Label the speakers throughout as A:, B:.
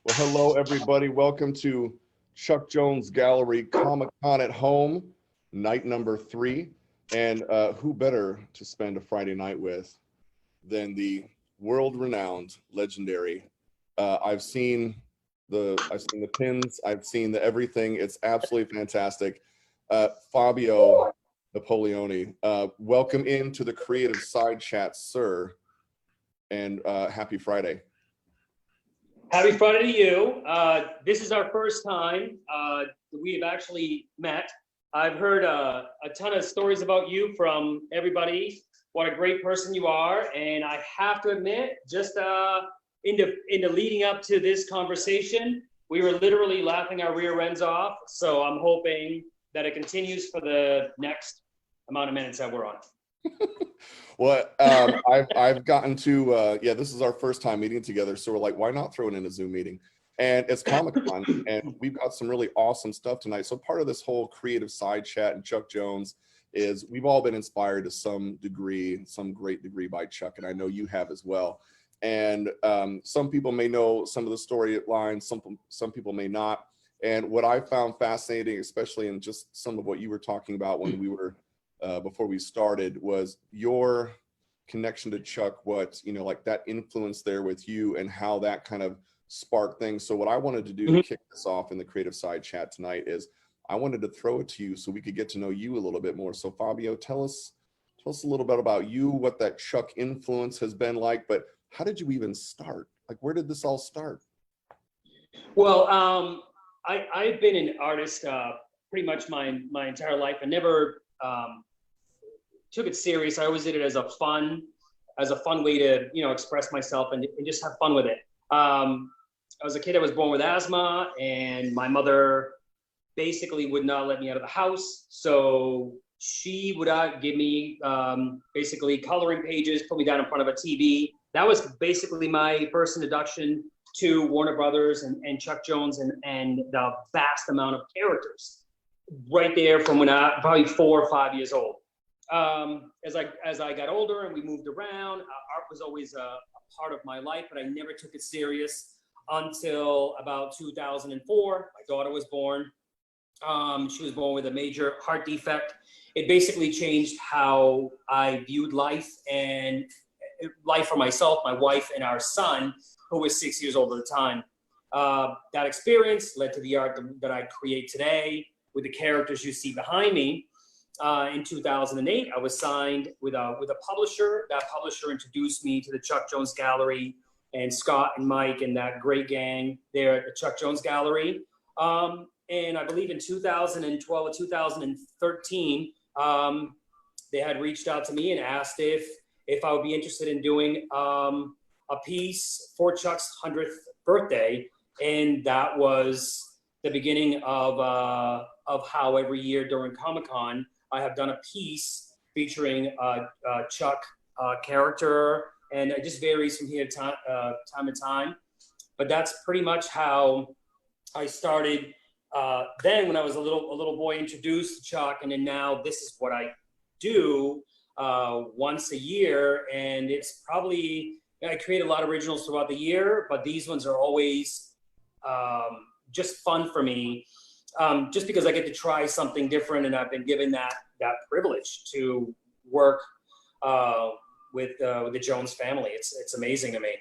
A: Well, hello, everybody. Welcome to Chuck Jones Gallery ComicCon at Home, night number 3. And who better to spend a Friday night with than the world-renowned, legendary. I've seen the pins. I've seen the everything. It's absolutely fantastic. Fabio Napoleoni, welcome into the Creativeside chat, sir. And happy Friday.
B: Happy Friday to you. This is our first time we've actually met. I've heard a ton of stories about you from everybody. What a great person you are. And I have to admit, just in the leading up to this conversation, we were literally laughing our rear ends off. So I'm hoping that it continues for the next amount of minutes that we're on.
A: Well, I've gotten to, yeah, this is our first time meeting together. So we're like, why not throw it in a Zoom meeting? And it's ComicCon, and we've got some really awesome stuff tonight. So part of this whole Creativeside chat and Chuck Jones is we've all been inspired to some degree, some great degree by Chuck, and I know you have as well. And some people may know some of the storylines, some people may not. And what I found fascinating, especially in just some of what you were talking about when we were before we started, was your connection to Chuck, what, you know, like that influence there with you and how that kind of sparked things. So what I wanted to do to kick this off in the Creativeside chat tonight is I wanted to throw it to you so we could get to know you a little bit more. So Fabio, tell us a little bit about you, what that Chuck influence has been like, but how did you even start? Like, where did this all start?
B: Well, I've been an artist pretty much my entire life. I never took it serious. I always did it as a fun way to, you know, express myself and just have fun with it. I was a kid that was born with asthma, and my mother basically would not let me out of the house. So she would give me basically coloring pages, put me down in front of a TV. That was basically my first introduction to Warner Brothers and Chuck Jones and the vast amount of characters right there from when I probably 4 or 5 years old. As I got older and we moved around, art was always a part of my life, but I never took it serious until about 2004. My daughter was born. She was born with a major heart defect. It basically changed how I viewed life and life for myself, my wife, and our son, who was 6 years old at the time. That experience led to the art that I create today with the characters you see behind me. In 2008, I was signed with a publisher. That publisher introduced me to the Chuck Jones Gallery and Scott and Mike and that great gang there at the Chuck Jones Gallery. And I believe in 2012 or 2013, they had reached out to me and asked if I would be interested in doing a piece for Chuck's 100th birthday. And that was the beginning of how every year during Comic-Con, I have done a piece featuring a Chuck character, and it just varies from here time to time. But that's pretty much how I started. Then when I was a little boy, introduced to Chuck, and then now this is what I do once a year, and it's probably, I create a lot of originals throughout the year, but these ones are always just fun for me. Just because I get to try something different, and I've been given that privilege to work with the Jones family. It's amazing to me.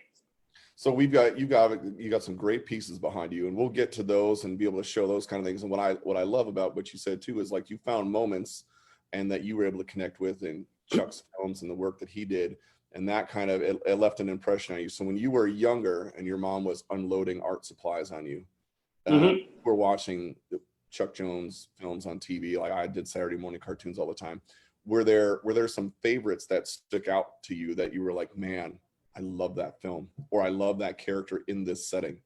A: So you got some great pieces behind you, and we'll get to those and be able to show those kind of things. And what I love about what you said too is like you found moments and that you were able to connect with in Chuck's films and the work that he did, and that kind of it left an impression on you. So when you were younger and your mom was unloading art supplies on you, we're watching the Chuck Jones films on TV, like I did Saturday morning cartoons all the time. Were there some favorites that stuck out to you that you were like, man, I love that film, or I love that character in this setting?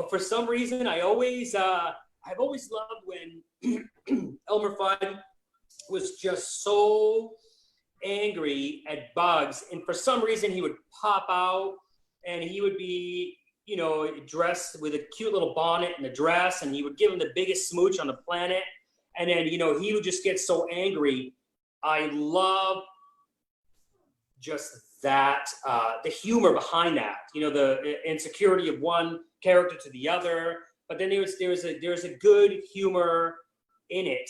B: For some reason, I've always loved when Elmer Fudd was just so angry at Bugs, and for some reason he would pop out and he would be, you know, dressed with a cute little bonnet and a dress, and he would give him the biggest smooch on the planet, and then, you know, he would just get so angry. I love just that the humor behind that, you know, the insecurity of one character to the other, but then there's a good humor in it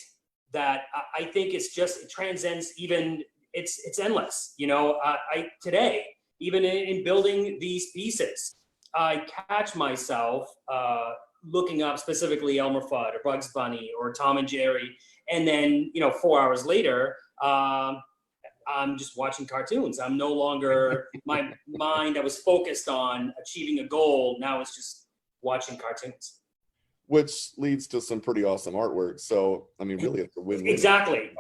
B: that I think it transcends even, it's endless. You know, today, even in building these pieces, I catch myself looking up specifically Elmer Fudd or Bugs Bunny or Tom and Jerry, and then, you know, 4 hours later, I'm just watching cartoons. I'm no longer, my mind that was focused on achieving a goal, now it's just watching cartoons.
A: Which leads to some pretty awesome artwork. So, I mean, really, it's a win-win.
B: Exactly.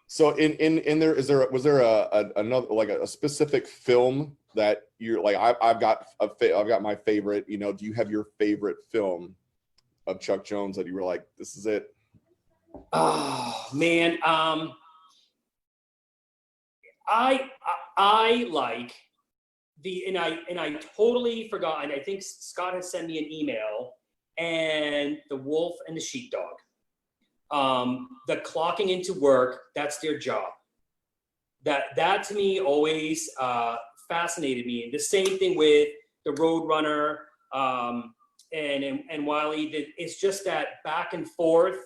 A: So in there, was there another, like a specific film that you're like, I've got my favorite, you know, do you have your favorite film of Chuck Jones that you were like, this is it?
B: Oh man. I like and I totally forgot, and I think Scott has sent me an email, and The Wolf and the Sheepdog. The clocking into work, that's their job. That to me always fascinated me. The same thing with the Roadrunner and Wiley. It's just that back and forth,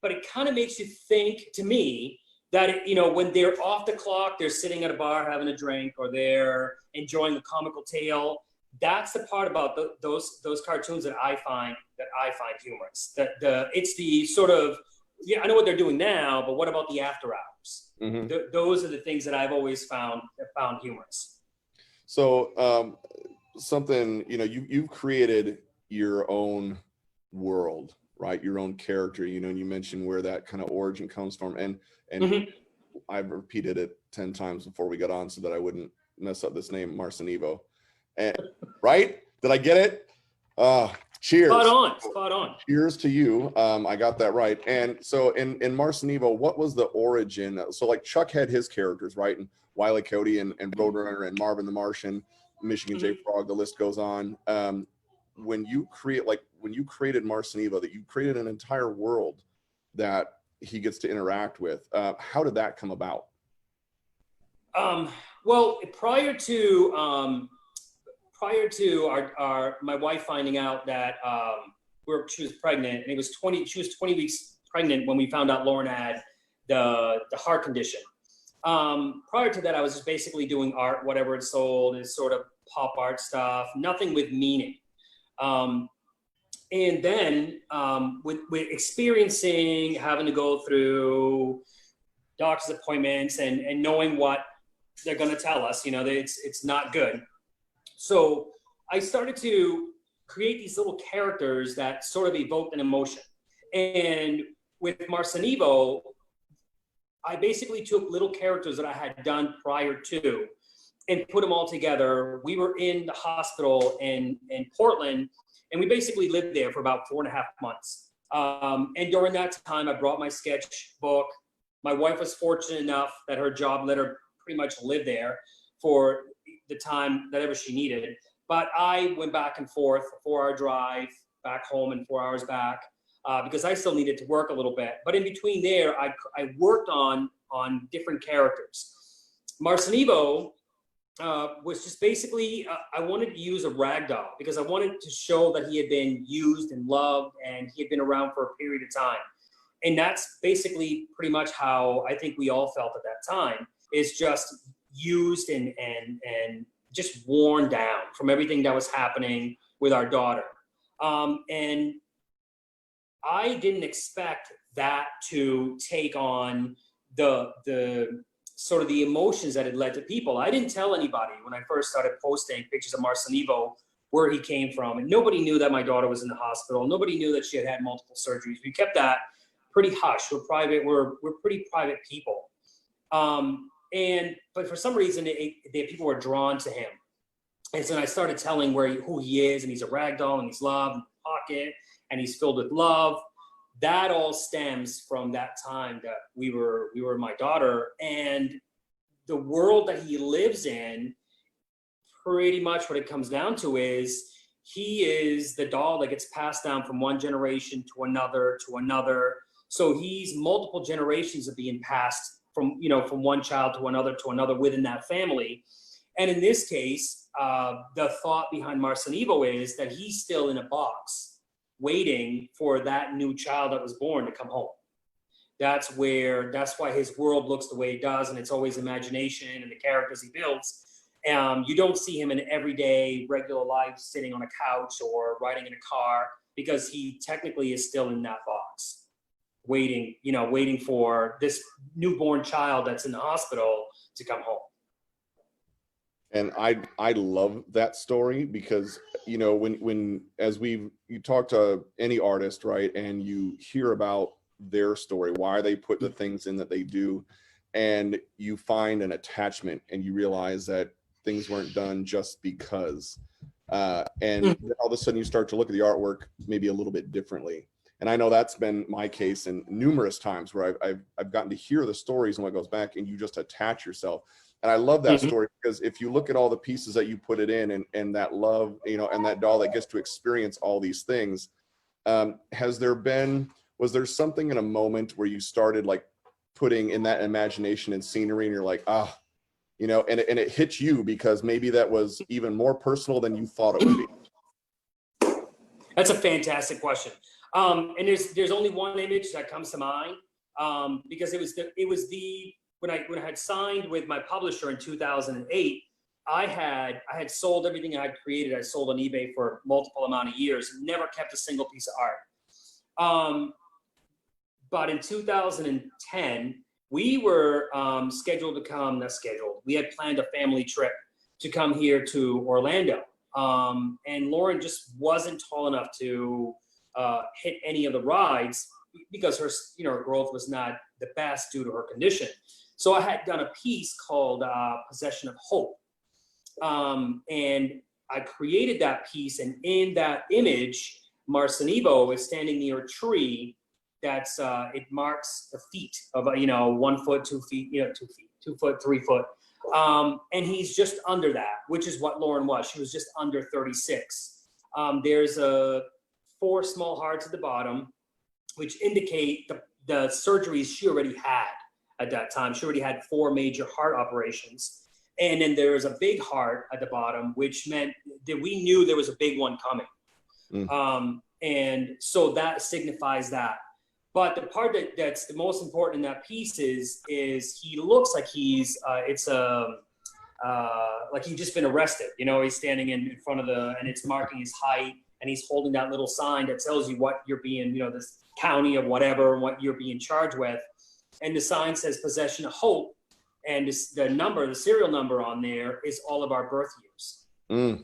B: but it kind of makes you think, to me, that, you know, when they're off the clock, they're sitting at a bar having a drink, or they're enjoying a comical tale. That's the part about those cartoons that I find humorous. It's the sort of, yeah, I know what they're doing now, but what about the after hours?
A: Mm-hmm.
B: Those are the things that I've always found humorous.
A: So something, you know, you've created your own world, right? Your own character, you know, and you mentioned where that kind of origin comes from. And
B: Mm-hmm.
A: I've repeated it 10 times before we got on so that I wouldn't mess up this name, Marcenivo. And, right? Did I get it? Cheers.
B: Spot on.
A: Cheers to you. I got that right. And so in Marcenivo, what was the origin? So like Chuck had his characters, right? And Wile E. Coyote and Roadrunner and Marvin the Martian, Michigan J. Frog, the list goes on. When you created Marcenivo, that you created an entire world that he gets to interact with. How did that come about?
B: Well, prior to my wife finding out that she was pregnant, and she was 20 weeks pregnant when we found out Lauren had the heart condition. Prior to that, I was just basically doing art, whatever it sold, is sort of pop art stuff, nothing with meaning. And then with experiencing, having to go through doctor's appointments and knowing what they're going to tell us, you know, that it's not good. So I started to create these little characters that sort of evoked an emotion. And with Marcenivo, I basically took little characters that I had done prior to and put them all together. We were in the hospital in Portland, and we basically lived there for about 4.5 months. And during that time, I brought my sketchbook. My wife was fortunate enough that her job let her pretty much live there for the time that ever she needed. But I went back and forth, a 4-hour drive back home and 4 hours back, because I still needed to work a little bit. But in between there, I worked on different characters. Marcenivo was just basically, I wanted to use a rag doll because I wanted to show that he had been used and loved and he had been around for a period of time. And that's basically pretty much how I think we all felt at that time, is just used and just worn down from everything that was happening with our daughter. And I didn't expect that to take on the sort of the emotions that it led to people. I didn't tell anybody when I first started posting pictures of Marcenivo where he came from, and nobody knew that my daughter was in the hospital. Nobody knew that she had had multiple surgeries. We kept that pretty hush. We're private. We're pretty private people. But for some reason, people were drawn to him. And so I started telling who he is, and he's a ragdoll, and he's loved, and pocket, and he's filled with love. That all stems from that time that we were my daughter, and the world that he lives in. Pretty much what it comes down to is he is the doll that gets passed down from one generation to another to another. So he's multiple generations of being passed from one child to another within that family. And in this case, the thought behind Marcenivo is that he's still in a box waiting for that new child that was born to come home. That's why his world looks the way it does, and it's always imagination and the characters he builds. You don't see him in everyday regular life sitting on a couch or riding in a car, because he technically is still in that box, waiting for this newborn child that's in the hospital to come home.
A: And I love that story, because when you talk to any artist, right, and you hear about their story, why they put the things in that they do, and you find an attachment and you realize that things weren't done just because, and then all of a sudden you start to look at the artwork maybe a little bit differently. And I know that's been my case in numerous times where I've gotten to hear the stories and what goes back, and you just attach yourself. And I love that story, because if you look at all the pieces that you put it in, and that love, and that doll that gets to experience all these things, was there something in a moment where you started like putting in that imagination and scenery, and you're like, and it hit you because maybe that was even more personal than you thought it would be?
B: That's a fantastic question. And there's only one image that comes to mind, because it was when I had signed with my publisher in 2008, I had sold everything I had created. I sold on eBay for multiple amount of years, never kept a single piece of art. But in 2010, we were scheduled to come, not scheduled, we had planned a family trip to come here to Orlando. And Lauren just wasn't tall enough to hit any of the rides, because her growth was not the best due to her condition. So I had done a piece called Possession of Hope. And I created that piece, and in that image, Marcenivo is standing near a tree that's, it marks the feet of, 1 foot, 2 feet, 2 feet, 2 foot, 3 foot. And he's just under that, which is what Lauren was. She was just under 36. There's 4 small hearts at the bottom, which indicate the surgeries she already had at that time. She already had 4 major heart operations. And then there was a big heart at the bottom, which meant that we knew there was a big one coming. And so that signifies that. But the part that's the most important in that piece is he looks like he's, like he's just been arrested. He's standing in front of and it's marking his height, and he's holding that little sign that tells you what you're being, this county of whatever, what you're being charged with. And the sign says Possession of Hope. And the serial number on there is all of our birth years.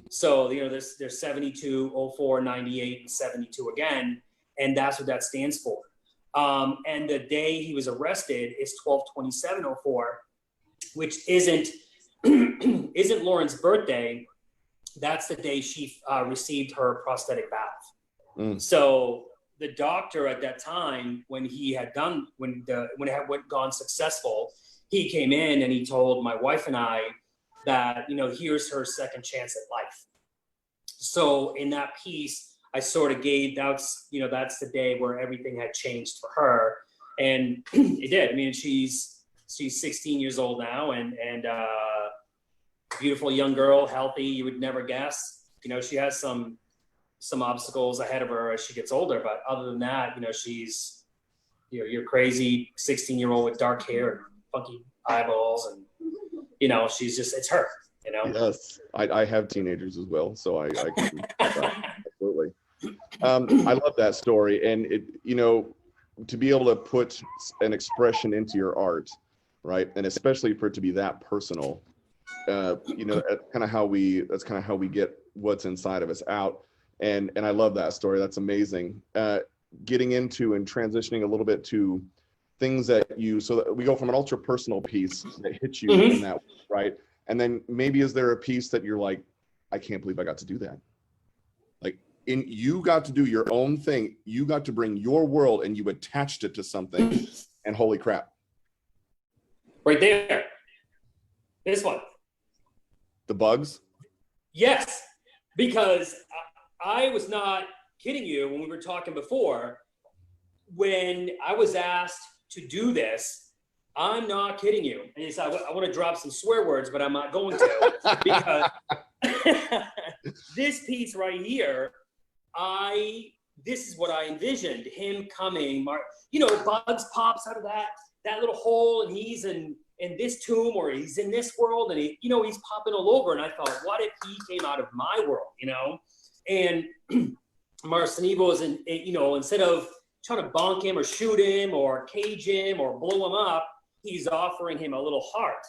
B: So, there's 72, 04, 98, and 72 again. And that's what that stands for. And the day he was arrested is 12/27/04, which isn't Lauren's birthday. That's the day she received her prosthetic valve. So the doctor at that time, when it had gone successful, he came in and he told my wife and I that, here's her second chance at life. So in that piece, I sort of gave, that's the day where everything had changed for her. And it did. I mean, she's 16 years old now, and beautiful young girl, healthy, you would never guess. She has some obstacles ahead of her as she gets older, but other than that, she's, you're crazy 16-year-old with dark hair and funky eyeballs, and she's just, it's her.
A: Yes, I have teenagers as well, so I can absolutely. I love that story, and it, to be able to put an expression into your art, right, and especially for it to be that personal, that's kind of how we get what's inside of us out, and I love that story. That's amazing. Getting into and transitioning a little bit to things that so that we go from an ultra personal piece that hits you in that way, right? And then maybe is there a piece that you're like, I can't believe I got to do that. Like, you got to do your own thing. You got to bring your world and you attached it to something, and holy crap.
B: Right there. This one.
A: The bugs?
B: Yes, because I was not kidding you when we were talking before. When I was asked to do this, I'm not kidding you. And he said, I want to drop some swear words, but I'm not going to because this piece right here, this is what I envisioned him coming. You know, Bugs pops out of that little hole, and he's in this tomb, or he's in this world, and he's popping all over. And I thought, what if he came out of my world, you know? And Marcenivo is instead of trying to bonk him or shoot him or cage him or blow him up, he's offering him a little heart.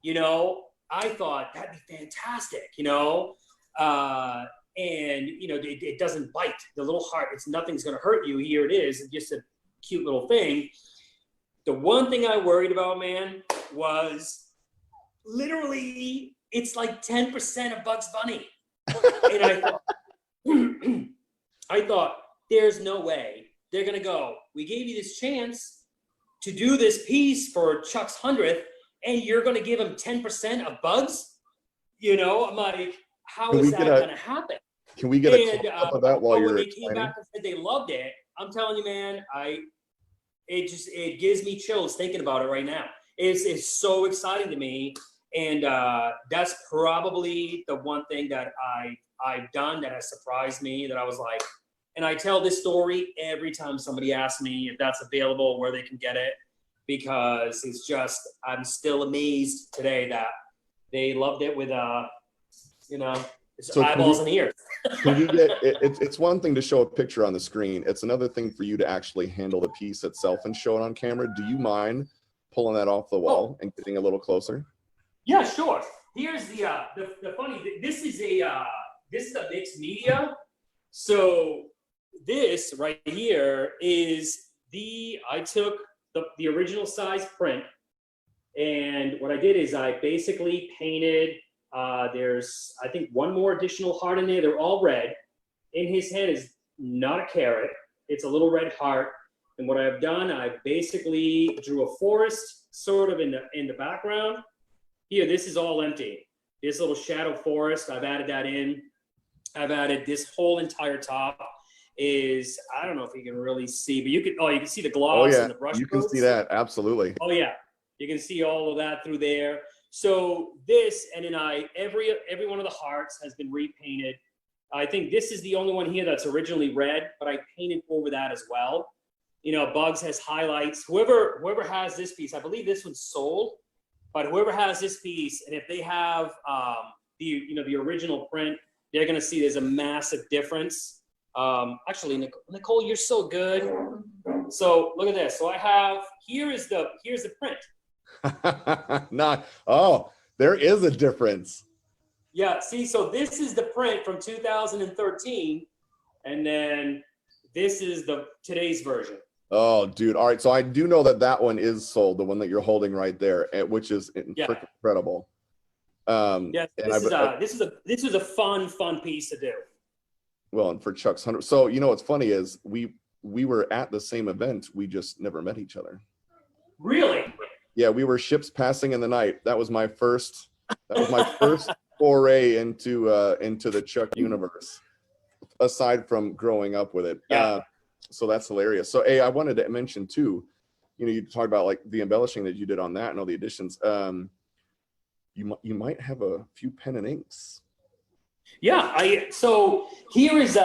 B: You know, I thought that'd be fantastic, you know? And, you know, it doesn't bite. The little heart, nothing's going to hurt you. Here it is. It's just a cute little thing. The one thing I worried about, man, was literally it's like 10% of Bugs Bunny. And I thought, there's no way they're going to go, we gave you this chance to do this piece for Chuck's 100th, and you're going to give him 10% of Bugs? You know, I'm like, how is that going to happen?
A: Can we get a clip of that while you're
B: when they came back and said they loved it, I'm telling you, man, it gives me chills thinking about it right now. It's so exciting to me. And that's probably the one thing that I've done that has surprised me, that I was like, and I tell this story every time somebody asks me if that's available, where they can get it, because it's just, I'm still amazed today that they loved it with, eyeballs and ears.
A: Can we get, it's one thing to show a picture on the screen. It's another thing for you to actually handle the piece itself and show it on camera. Do you mind pulling that off the wall and getting a little closer?
B: Yeah, sure. Here's the funny, this is a mixed media. So this right here is I took the original size print, and what I did is I basically painted, there's, I think, one more additional heart in there. They're all red. In his head is not a carrot. It's a little red heart. And what I've done, I basically drew a forest sort of in the background. Here, this is all empty. This little shadow forest, I've added that in. I've added this whole entire top is, I don't know if you can really see, but you can see the gloss and the brush.
A: You can see that, absolutely.
B: Oh yeah, you can see all of that through there. So this, and then every one of the hearts has been repainted. I think this is the only one here that's originally red, but I painted over that as well. You know, Bugs has highlights. Whoever has this piece, I believe this one's sold, but whoever has this piece, and if they have the original print, they're gonna see there's a massive difference. Actually, Nicole, you're so good. So look at this. So I have, here's the print.
A: There is a difference.
B: Yeah, see, so this is the print from 2013, and then this is today's version.
A: Oh, dude. All right. So I do know that one is sold, the one that you're holding right there, which is incredible.
B: Yeah, this is a fun piece to do.
A: Well, and for Chuck's 100. So, you know, what's funny is we were at the same event. We just never met each other.
B: Really?
A: Yeah, we were ships passing in the night. That was my first foray into the Chuck universe, aside from growing up with it.
B: Yeah.
A: So that's hilarious. So, I wanted to mention too, you know, you talked about like the embellishing that you did on that and all the additions. You might have a few pen and inks.
B: Yeah, so here is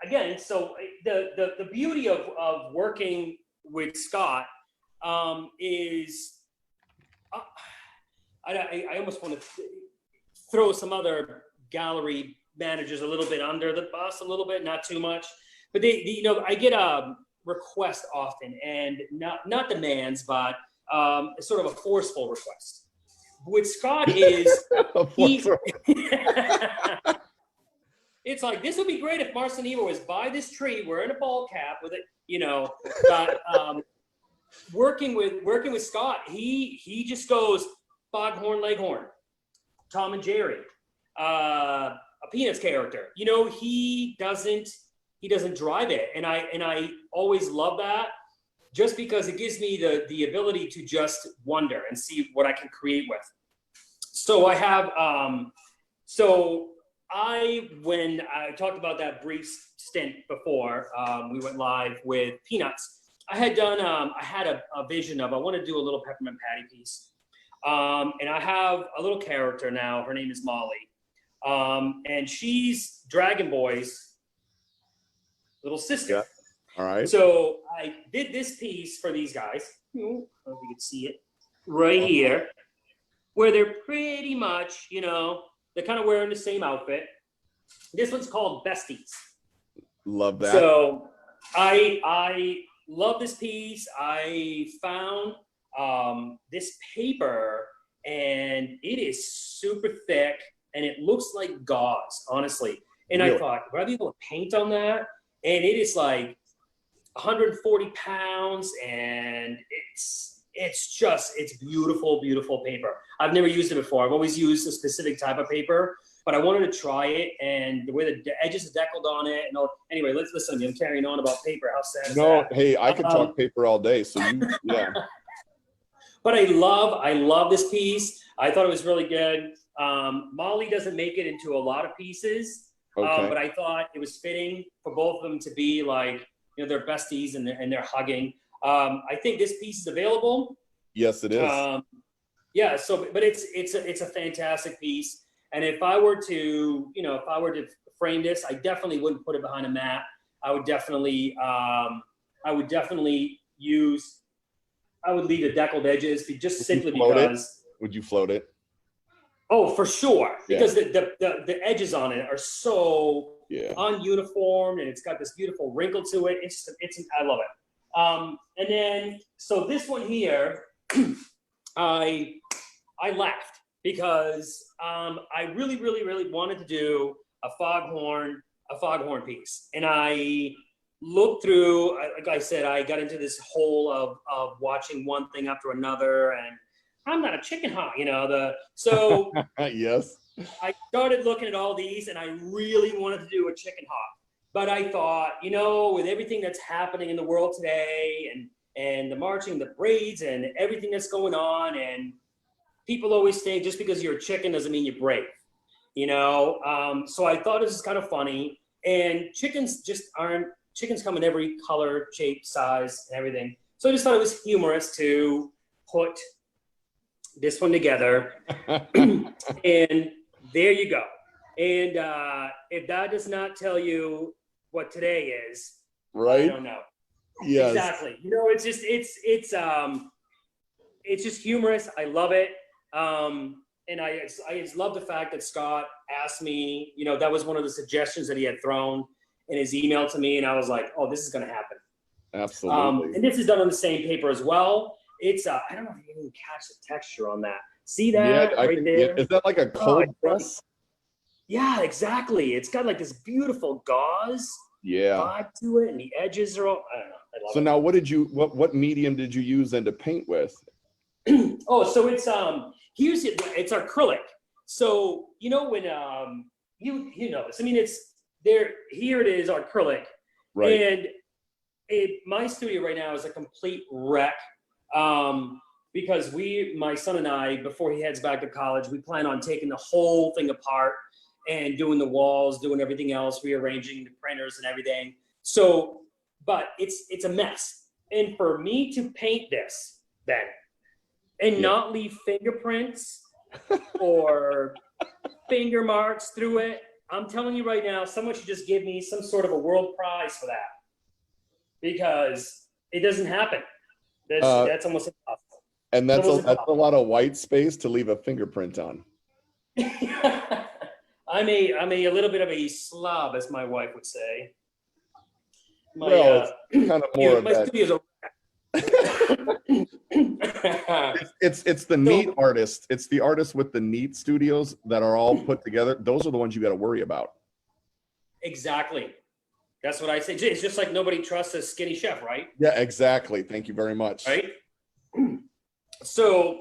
B: again, so the beauty of working with Scott is I almost want to throw some other gallery managers a little bit under the bus, a little bit, not too much, but I get a request often, and not demands, but sort of a forceful request. With Scott is it's like, this would be great if Marcenivo was by this tree wearing a ball cap with it, you know. But working with Scott, he just goes Foghorn Leghorn, Tom and Jerry, a Peanuts character. You know, he doesn't drive it, and I always love that. Just because it gives me the ability to just wonder and see what I can create with. So I have, when I talked about that brief stint before, we went live with Peanuts. I had done, I had a vision of, I want to do a little peppermint patty piece. And I have a little character now. Her name is Molly. And she's Dragon Boy's little sister.
A: Yeah. All right.
B: So I did this piece for these guys. I don't know if you can see it right here, where they're pretty much, you know, they're kind of wearing the same outfit. This one's called Besties.
A: Love that.
B: So I love this piece. I found this paper, and it is super thick, and it looks like gauze, honestly. And
A: Really?
B: I thought, would I be able to paint on that? And it is like 140 pounds, and it's beautiful, beautiful paper. I've never used it before. I've always used a specific type of paper, but I wanted to try it, and the way the edges are deckled on it. And all. Anyway, let's listen. I'm carrying on about paper. How sad is that?
A: Hey, I could talk paper all day. So yeah.
B: But I love this piece. I thought it was really good. Molly doesn't make it into a lot of pieces,
A: Okay.
B: but I thought it was fitting for both of them to be like, you know, they're besties and they're hugging. I think this piece is available.
A: Yes, it is.
B: Yeah. So, but it's a fantastic piece. And if I were to, you know, if I were to frame this, I definitely wouldn't put it behind a mat. I would definitely use. I would leave the deckled edges just simply because.
A: Would you float it?
B: Oh, for sure,
A: Yeah.
B: because the edges on it are so ununiform, and it's got this beautiful wrinkle to it. It's I love it. And then so this one here, I laughed because I really wanted to do a foghorn piece, and I looked through. Like I said, I got into this hole of watching one thing after another, and I'm not a chicken hawk, you know. So
A: Yes.
B: I started looking at all these, and I really wanted to do a chicken hawk. But I thought, you know, with everything that's happening in the world today, and the marching, the parades, and everything that's going on, and people always think just because you're a chicken doesn't mean you're brave, you know. So I thought it was kind of funny. And chickens come in every color, shape, size, and everything. So I just thought it was humorous to put this one together. And there you go. And if that does not tell you what today is,
A: right?
B: I don't know.
A: Yes.
B: Exactly. You know, it's just humorous. I love it. And I just love the fact that Scott asked me, you know, that was one of the suggestions that he had thrown in his email to me. And I was like, oh, this is going to happen.
A: Absolutely.
B: And this is done on the same paper as well. It's, I don't know if you can catch the texture on that. See that right there?
A: Is that like a cold press?
B: Yeah, exactly. It's got like this beautiful gauze vibe to it, and the edges are all, I don't know. I love
A: so
B: it.
A: now what medium did you use then to paint with?
B: Oh, so it's it's acrylic. So you know when you know this. I mean, it's there. Here it is, acrylic.
A: Right.
B: And my studio right now is a complete wreck. Because my son and I, before he heads back to college, we plan on taking the whole thing apart and doing the walls, doing everything else, rearranging the printers and everything. So, but it's a mess. And for me to paint this then and not leave fingerprints or finger marks through it, I'm telling you right now, someone should just give me some sort of a world prize for that, because it doesn't happen. That's almost impossible.
A: And that's a lot of white space to leave a fingerprint on.
B: I'm a little bit of a slob, as my wife would say.
A: It's kind of more of
B: my
A: that.
B: studio's
A: It's the neat artists. It's the artists with the neat studios that are all put together. Those are the ones you got to worry about.
B: Exactly. That's what I say. It's just like nobody trusts a skinny chef, right?
A: Yeah, exactly. Thank you very much.
B: Right. So,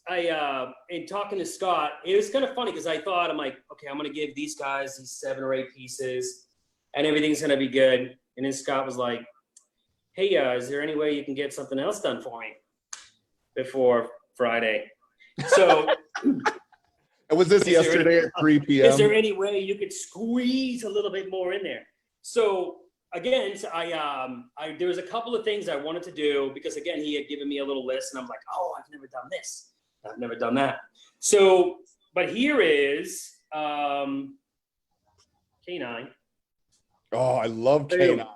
B: in talking to Scott, it was kind of funny because I'm like, okay, I'm going to give these guys these 7 or 8 pieces and everything's going to be good. And then Scott was like, hey, is there any way you can get something else done for me before Friday? So
A: was this yesterday at 3 p.m.?
B: Is there any way you could squeeze a little bit more in there? So again, so there was a couple of things I wanted to do because again, he had given me a little list and I'm like, oh, I've never done this. I've never done that. So, but here is K9.
A: Oh, I love K9.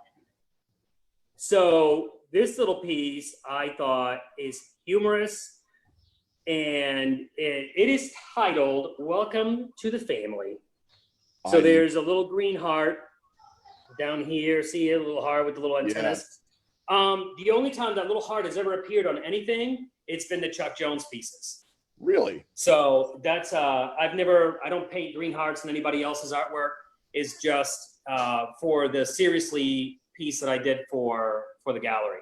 B: So this little piece I thought is humorous, and it is titled Welcome to the Family. So there's a little green heart down here. See a little heart with the little antennas. Yeah. The only time that little heart has ever appeared on anything, it's been the Chuck Jones pieces.
A: Really?
B: So that's I don't paint green hearts in anybody else's artwork. It's just for the Seriously piece that I did for the gallery.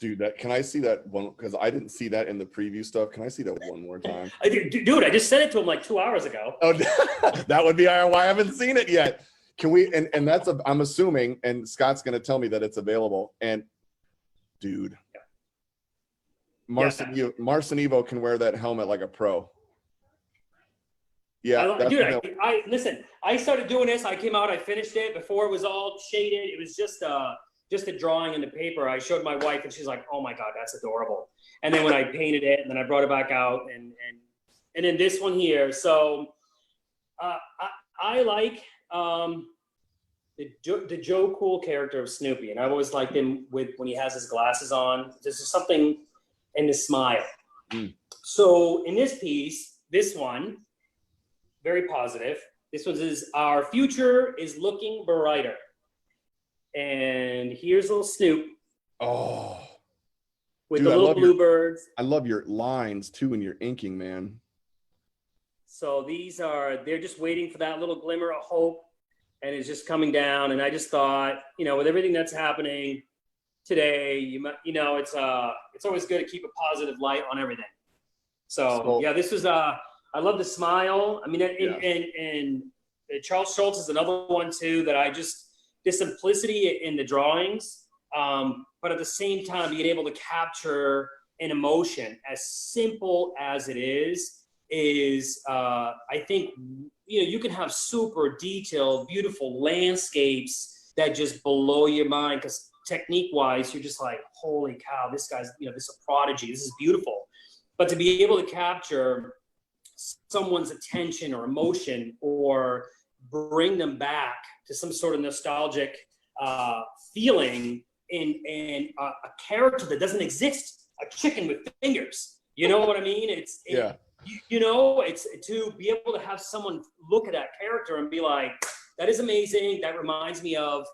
A: Dude, can I see that one? Because I didn't see that in the preview stuff. Can I see that one more time?
B: Dude, I just sent it to him like 2 hours ago.
A: Oh, that would be why I haven't seen it yet. Can we? And that's I'm assuming, and Scott's going to tell me that it's available. And dude, Marcenivo can wear that helmet like a pro. Yeah,
B: listen. I started doing this. I came out. I finished it before it was all shaded. It was just a drawing in the paper. I showed my wife, and she's like, "Oh my God, that's adorable." And then when I painted it, and then I brought it back out, and then this one here. So I like the Joe Cool character of Snoopy, and I always liked him when he has his glasses on. There's just something in the smile. So in this piece, this one, very positive. This one is our future is looking brighter. And here's little Snoop.
A: Oh.
B: With the little bluebirds.
A: I love your lines too and your inking, man.
B: So they're just waiting for that little glimmer of hope, and it's just coming down. And I just thought, with everything that's happening today, it's always good to keep a positive light on everything. So yeah, this was I love the smile. I mean, and Charles Schultz is another one too that the simplicity in the drawings, but at the same time being able to capture an emotion as simple as it is I think you can have super detailed, beautiful landscapes that just blow your mind because technique-wise, you're just like, holy cow, this guy's this is a prodigy. This is beautiful. But to be able to capture someone's attention or emotion or bring them back to some sort of nostalgic feeling in a character that doesn't exist, a chicken with fingers. You know what I mean? It's to be able to have someone look at that character and be like, that is amazing. That reminds me of,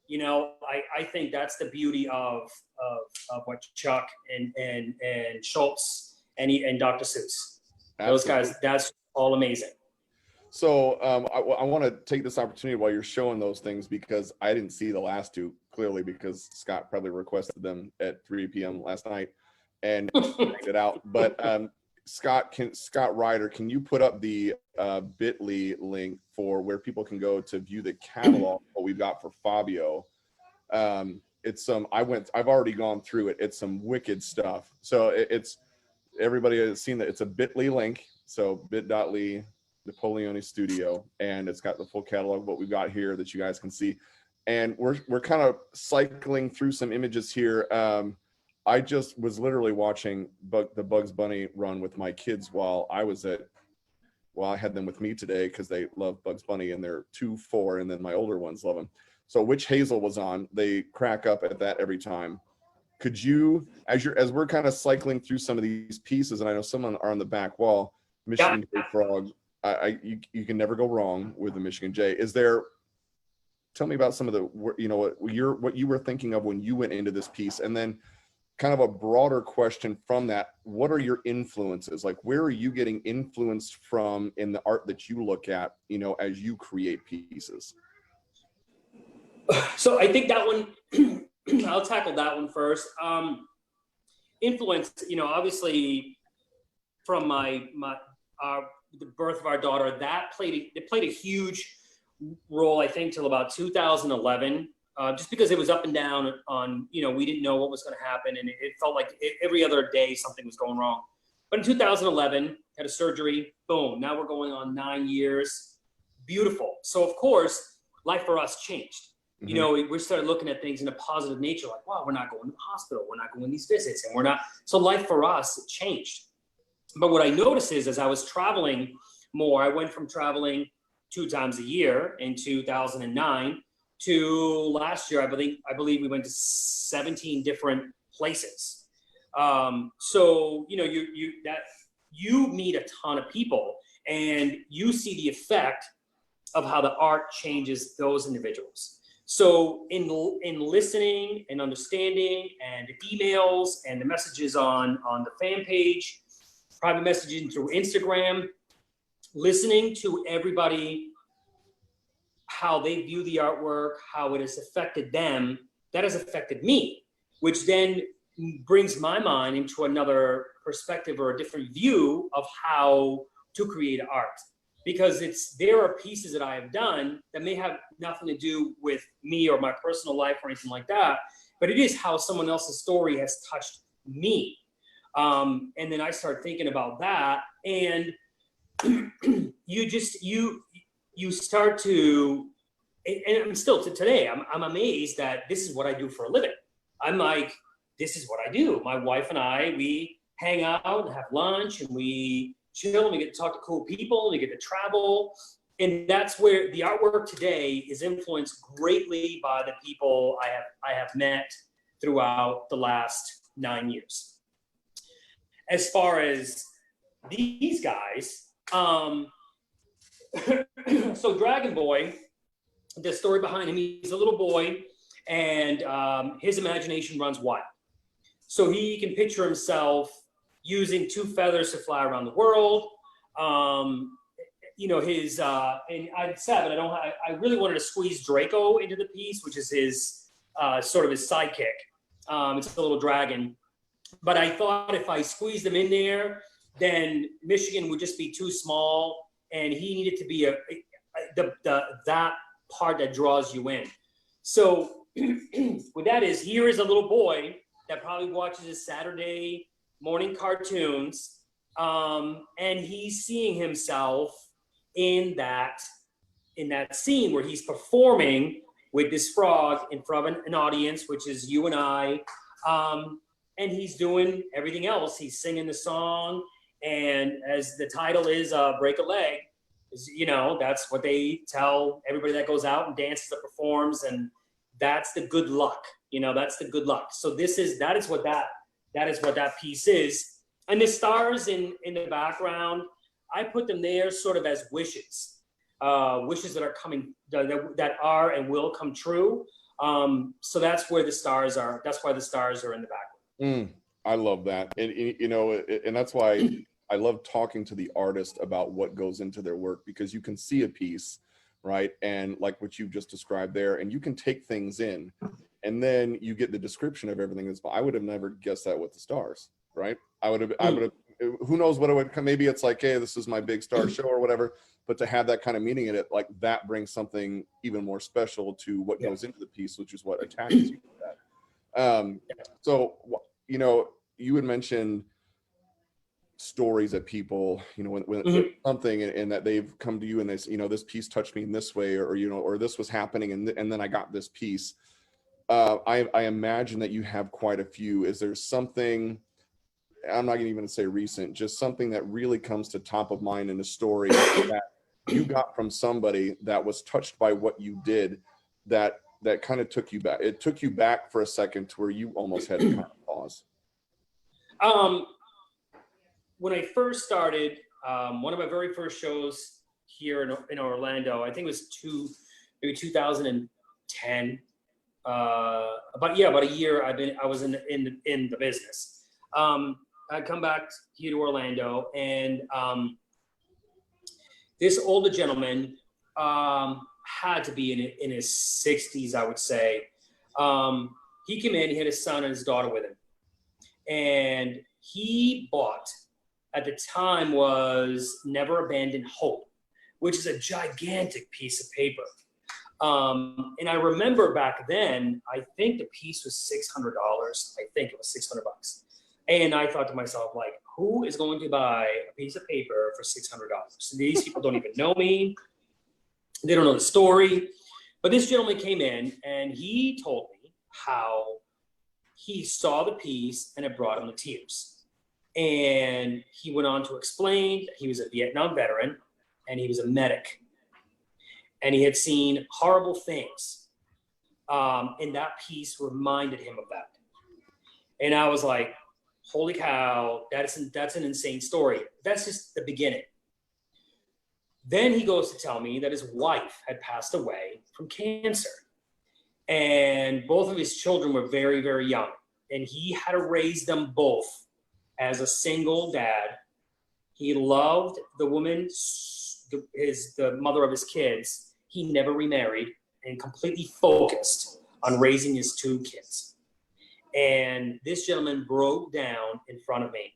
B: I think that's the beauty of what Chuck and Schultz and Dr. Seuss. Those guys, that's all amazing.
A: So I want to take this opportunity while you're showing those things because I didn't see the last two clearly because Scott probably requested them at 3 p.m. last night and checked it out. But Scott Ryder, can you put up the bit.ly link for where people can go to view the catalog what we've got for Fabio? It's I've already gone through it. It's some wicked stuff. So it's everybody has seen that it's a bit.ly link. So bit.ly Napoleoni Studio, and it's got the full catalog of what we've got here that you guys can see. And we're kind of cycling through some images here. I just was literally watching the Bugs Bunny run with my kids while I had them with me today because they love Bugs Bunny and they're 2, 4, and then my older ones love him. So Witch Hazel was on. They crack up at that every time. Could you, as we're kind of cycling through some of these pieces, and I know some are on the back wall, Michigan J Frog, you can never go wrong with the Michigan J. Tell me about some of the, what you were thinking of when you went into this piece, and then kind of a broader question from that. What are your influences? Like, where are you getting influenced from in the art that you look at, as you create pieces?
B: So I think that one, I'll tackle that one first. Influence, obviously from the birth of our daughter, it played a huge role, I think, till about 2011, just because it was up and down on, we didn't know what was going to happen, and it felt like every other day something was going wrong. But in 2011, had a surgery, boom, now we're going on 9 years, beautiful. So of course, life for us changed. You know, we started looking at things in a positive nature, like, wow, we're not going to the hospital, we're not going these visits, and we're not. So life for us changed. But what I noticed is, as I was traveling more, I went from traveling 2 times a year in 2009 to last year, I believe we went to 17 different places. So, you know, you meet a ton of people, and you see the effect of how the art changes those individuals. So in listening and understanding, and the emails and the messages on the fan page, private messaging through Instagram, listening to everybody, how they view the artwork, how it has affected them, that has affected me, which then brings my mind into another perspective or a different view of how to create art. Because there are pieces that I have done that may have nothing to do with me or my personal life or anything like that, but it is how someone else's story has touched me. And then I start thinking about that, and you start to, and I'm still to today, I'm amazed that this is what I do for a living. I'm like, this is what I do. My wife and I, we hang out and have lunch, and we chill, and we get to talk to cool people, and we get to travel. And that's where the artwork today is influenced greatly by the people I have met throughout the last 9 years. As far as these guys, so Dragon Boy, the story behind him, he's a little boy, and his imagination runs wild. So he can picture himself using 2 feathers to fly around the world. You know, his, and I said, but I really wanted to squeeze Draco into the piece, which is his, sort of his sidekick. It's a little dragon. But I thought if I squeezed him in there, then Michigan would just be too small, and he needed to be that part that draws you in. So what that is, here is a little boy that probably watches his Saturday morning cartoons, and he's seeing himself in that scene where he's performing with this frog in front of an audience, which is you and I, and he's doing everything else. He's singing the song, and as the title is, Break a Leg, you know, that's what they tell everybody that goes out and dances or performs, and that's the good luck, you know, that's the good luck. So that is what that piece is. And the stars in the background, I put them there sort of as wishes, wishes that are coming, that are and will come true. So that's where the stars are. That's why the stars are in the background.
A: I love that. And, you know, and that's why I love talking to the artist about what goes into their work, because you can see a piece, right? And like what you just described there, and you can take things in, and then you get the description of everything. I would have never guessed that with the stars, right? I would have, who knows what it would come. Maybe it's like, hey, this is my big star show or whatever, but to have that kind of meaning in it, like that brings something even more special to what goes into the piece, which is what attaches you to that. So, you know, you would mention stories that people, you know, when something, and that they've come to you and they say, you know, this piece touched me in this way, or you know, or this was happening, and then I got this piece. I imagine that you have quite a few. Is there something, I'm not even going to say recent, just something that really comes to top of mind in a story that you got from somebody that was touched by what you did, that kind of took you back? It took you back for a second to where you almost had to kind of pause.
B: When I first started, one of my very first shows here in Orlando, I think it was maybe 2010. About a year I was in the business. I come back here to Orlando, and this older gentleman had to be in his 60s, I would say. He came in, he had his son and his daughter with him, and he bought, at the time, was Never Abandon Hope, which is a gigantic piece of paper. And I remember back then, I think the piece was $600. I think it was $600. And I thought to myself, like, who is going to buy a piece of paper for $600? These people don't even know me. They don't know the story. But this gentleman came in and he told me how he saw the piece and it brought him to tears. And he went on to explain that he was a Vietnam veteran and he was a medic. And he had seen horrible things. And that piece reminded him of that. And I was like, holy cow, that's an insane story. That's just the beginning. Then he goes to tell me that his wife had passed away from cancer. And both of his children were very, very young. And he had to raise them both as a single dad. He loved the woman, the mother of his kids. He never remarried and completely focused on raising his 2 kids. And this gentleman broke down in front of me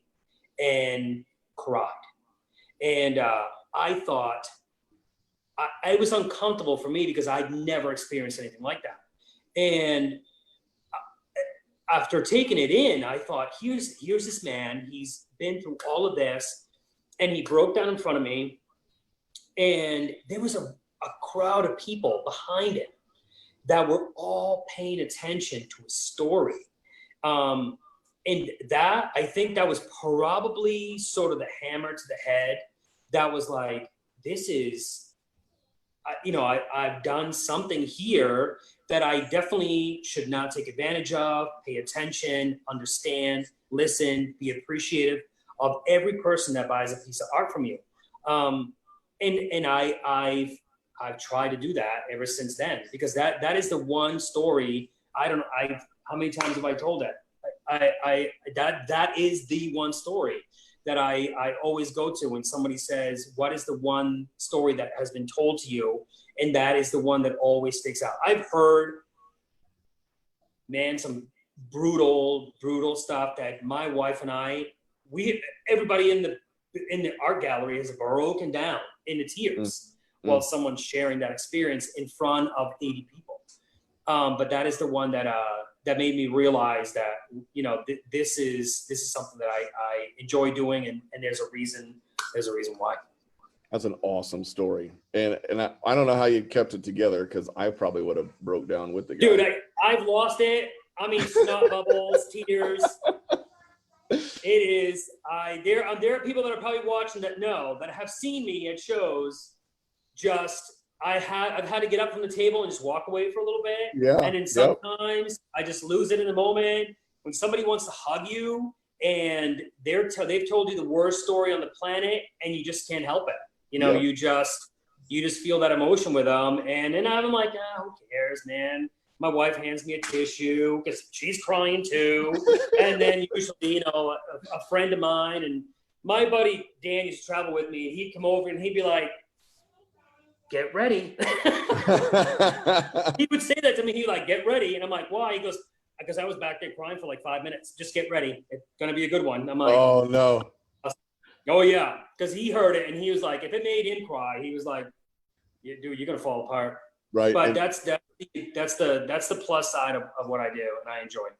B: and cried. And I thought, it was uncomfortable for me because I'd never experienced anything like that. And after taking it in, I thought, here's this man, he's been through all of this, and he broke down in front of me, and there was a crowd of people behind him that were all paying attention to his story. And that, I think that was probably sort of the hammer to the head. That was like, this is, I've done something here that I definitely should not take advantage of, pay attention, understand, listen, be appreciative of every person that buys a piece of art from you. And I've tried to do that ever since then, because that is the one story. How many times have I told it? That is the one story that I always go to when somebody says, what is the one story that has been told to you? And that is the one that always sticks out. I've heard, man, some brutal stuff that my wife and everybody in the art gallery has broken down into tears while someone's sharing that experience in front of 80 people. But that is the one that made me realize that, this is something that I enjoy doing, and there's a reason why.
A: That's an awesome story. And I don't know how you kept it together, because I probably would have broke down with the guy.
B: Dude, I've lost it. I mean, snot bubbles, tears. It is, there are people that are probably watching that have seen me at shows. I've had to get up from the table and just walk away for a little bit.
A: Yeah.
B: And then sometimes I just lose it in the moment. When somebody wants to hug you and they've told you the worst story on the planet, and you just can't help it. You just feel that emotion with them. And then I'm like, who cares, man? My wife hands me a tissue because she's crying too. And then usually, a friend of mine, and my buddy Dan used to travel with me, and he'd come over and he'd be like, get ready. He would say that to me. He'd like, get ready. And I'm like, why? He goes, because I was back there crying for like 5 minutes. Just get ready. It's going to be a good one. I'm like,
A: oh, no.
B: Oh, yeah. Because he heard it, and he was like, if it made him cry, he was like, yeah, dude, you're going to fall apart.
A: Right.
B: But that's the plus side of what I do, and I enjoy it.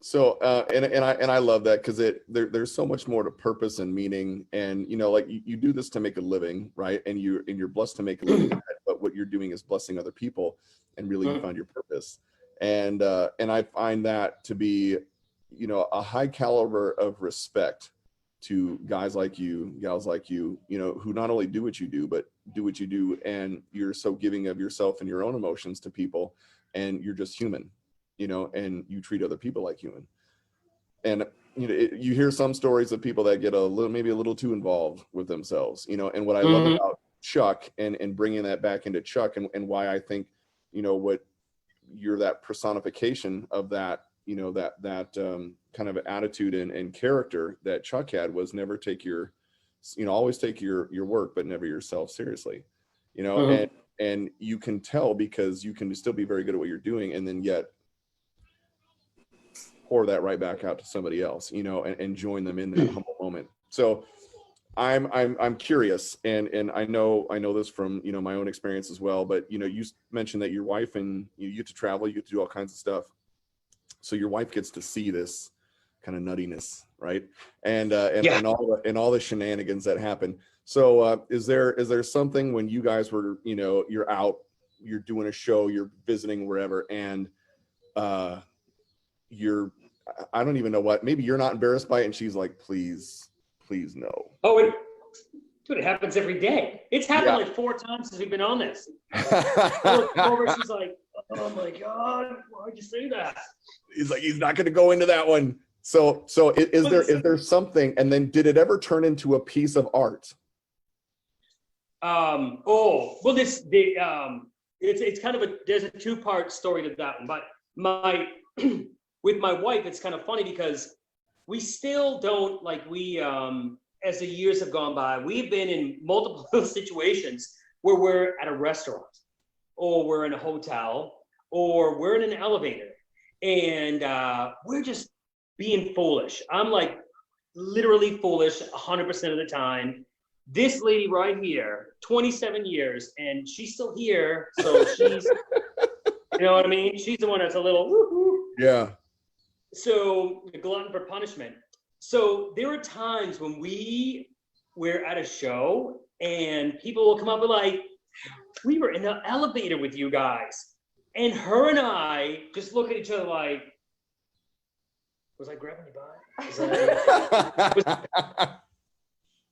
A: So, and I love that, because there's so much more to purpose and meaning, and like you do this to make a living, right? And you're blessed to make a living, but what you're doing is blessing other people, and really you find your purpose. And I find that to be, a high caliber of respect to guys like you, gals like you, who not only do what you do, but do what you do, and you're so giving of yourself and your own emotions to people, and you're just human. And you treat other people like human. And, you hear some stories of people that get maybe a little too involved with themselves, and what I love about Chuck and bringing that back into Chuck, and why I think, what you're that personification of that, that kind of attitude and character that Chuck had, was never take always take your work, but never yourself seriously, and you can tell, because you can still be very good at what you're doing, and then yet pour that right back out to somebody else, and join them in that humble moment. So I'm curious, and I know this from, my own experience as well, but, you mentioned that your wife, and you get to travel, you get to do all kinds of stuff. So your wife gets to see this kind of nuttiness, right? And all the shenanigans that happen. So is there something when you guys were, you're out you're doing a show, you're visiting wherever, and you're, I don't even know what, maybe you're not embarrassed by it, and she's like, please no.
B: Oh, dude, it happens every day. It's happened like 4 times since we've been on this. Over, she's like, oh my God, why'd you say that?
A: He's like, he's not going to go into that one. So is there something, and then did it ever turn into a piece of art?
B: Well, it's kind of there's a 2-part story to that one, but with my wife, it's kind of funny because we still don't, like, as the years have gone by, we've been in multiple situations where we're at a restaurant, or we're in a hotel, or we're in an elevator, and we're just being foolish. I'm like literally foolish 100% of the time. This lady right here, 27 years, and she's still here, so she's, you know what I mean? She's the one that's a little woo-hoo.
A: Yeah.
B: So, the glutton for punishment. So there are times when we're at a show and people will come up and like, we were in the elevator with you guys. And her and I just look at each other like, was I grabbing you by?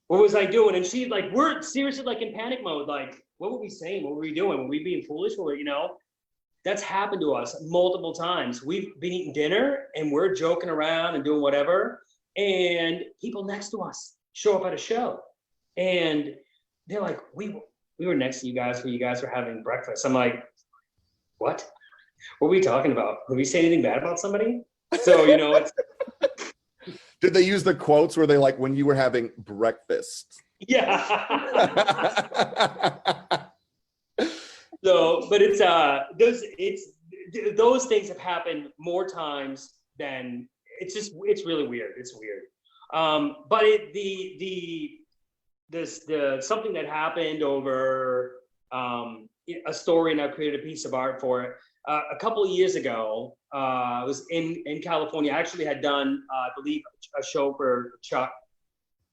B: What was I doing? And she's like, we're seriously like in panic mode. Like, what were we saying? What were we doing? Were we being foolish? That's happened to us multiple times. We've been eating dinner and we're joking around and doing whatever. And people next to us show up at a show, and they're like, we were next to you guys when you guys were having breakfast. I'm like, what? What were we talking about? Did we say anything bad about somebody? So, it's.
A: Did they use the quotes where they like, when you were having breakfast?
B: Yeah. So, but those things have happened more times than. It's really weird. It's weird. But something that happened over a story, and I created a piece of art for it. A couple of years ago, I was in California. I actually had done, I believe, a show for Chuck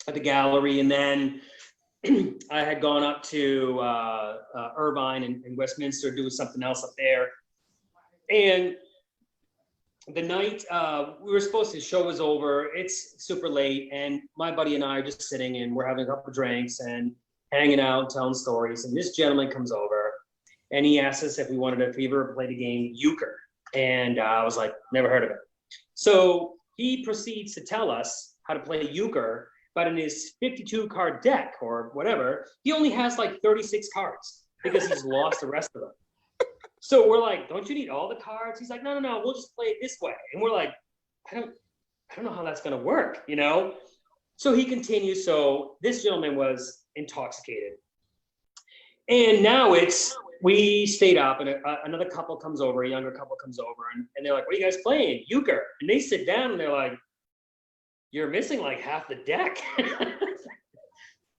B: at the gallery, and then I had gone up to Irvine and Westminster doing something else up there, and the night we were supposed to, the show was over, it's super late, and my buddy and I are just sitting and we're having a couple of drinks and hanging out, telling stories, and this gentleman comes over and he asked us if we ever played the game euchre, and I was like, never heard of it. So he proceeds to tell us how to play euchre, but in his 52 card deck or whatever, he only has like 36 cards because he's lost the rest of them. So we're like, don't you need all the cards? He's like, no, we'll just play it this way. And we're like, I don't know how that's gonna work, So he continues. So this gentleman was intoxicated. And now we stayed up, and another couple comes over, a younger couple comes over, and they're like, what are you guys playing? Euchre. And they sit down and they're like, you're missing like half the deck.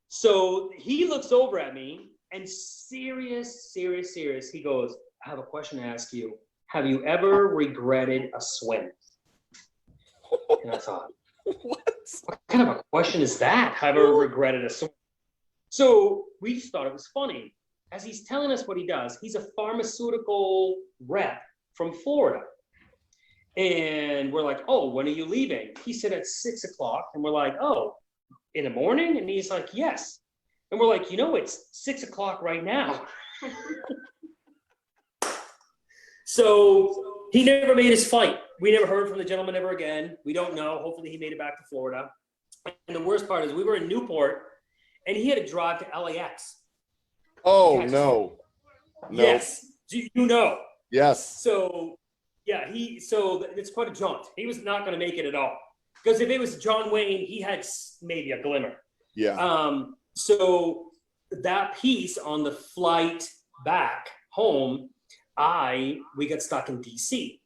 B: So he looks over at me and serious, he goes, I have a question to ask you. Have you ever regretted a swim? And I thought, what kind of a question is that? Have I ever regretted a swim? So we just thought it was funny. As he's telling us what he does, he's a pharmaceutical rep from Florida. And we're like, oh, when are you leaving? He said at 6 o'clock. And we're like, oh, in the morning? And he's like, yes. And we're like, it's 6 o'clock right now. So he never made his flight. We never heard from the gentleman ever again. We don't know. Hopefully he made it back to Florida. And the worst part is we were in Newport, and he had to drive to LAX.
A: Oh, no.
B: Yes.
A: Yes.
B: So, yeah, so it's quite a jaunt. He was not going to make it at all. Because if it was John Wayne, he had maybe a glimmer.
A: Yeah.
B: So that piece on the flight back home, we got stuck in DC.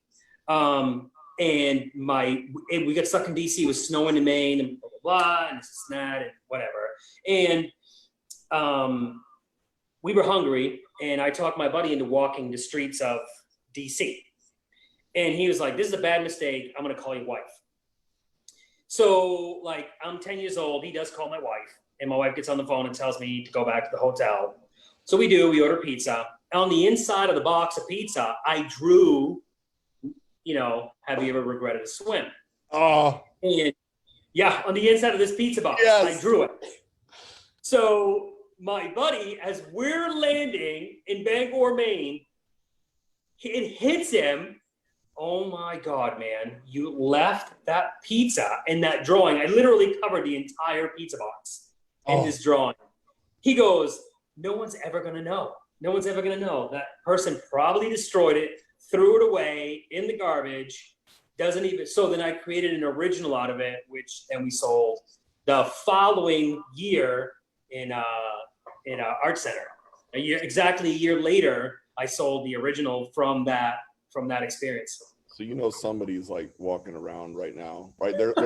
B: And we got stuck in DC. It was snowing in Maine and blah, blah, blah, and this is that and whatever. And we were hungry, and I talked my buddy into walking the streets of DC. And he was like, this is a bad mistake. I'm going to call your wife. So, like, I'm 10 years old. He does call my wife, and my wife gets on the phone and tells me to go back to the hotel. So we do. We order pizza. on the inside of the box of pizza, I drew, have you ever regretted a swim?
A: Oh.
B: And yeah, on the inside of this pizza box,
A: Yes.
B: I drew it. So my buddy, as we're landing in Bangor, Maine, it hits him. Oh my God, man, you left that pizza in that drawing. I literally covered the entire pizza box in this drawing. He goes, no one's ever gonna know. No one's ever gonna know. That person probably destroyed it, threw it away in the garbage, doesn't even, so then I created an original out of it, which then we sold the following year in Art Center. Exactly a year later, I sold the original from that experience.
A: So somebody's like walking around right now, right? They're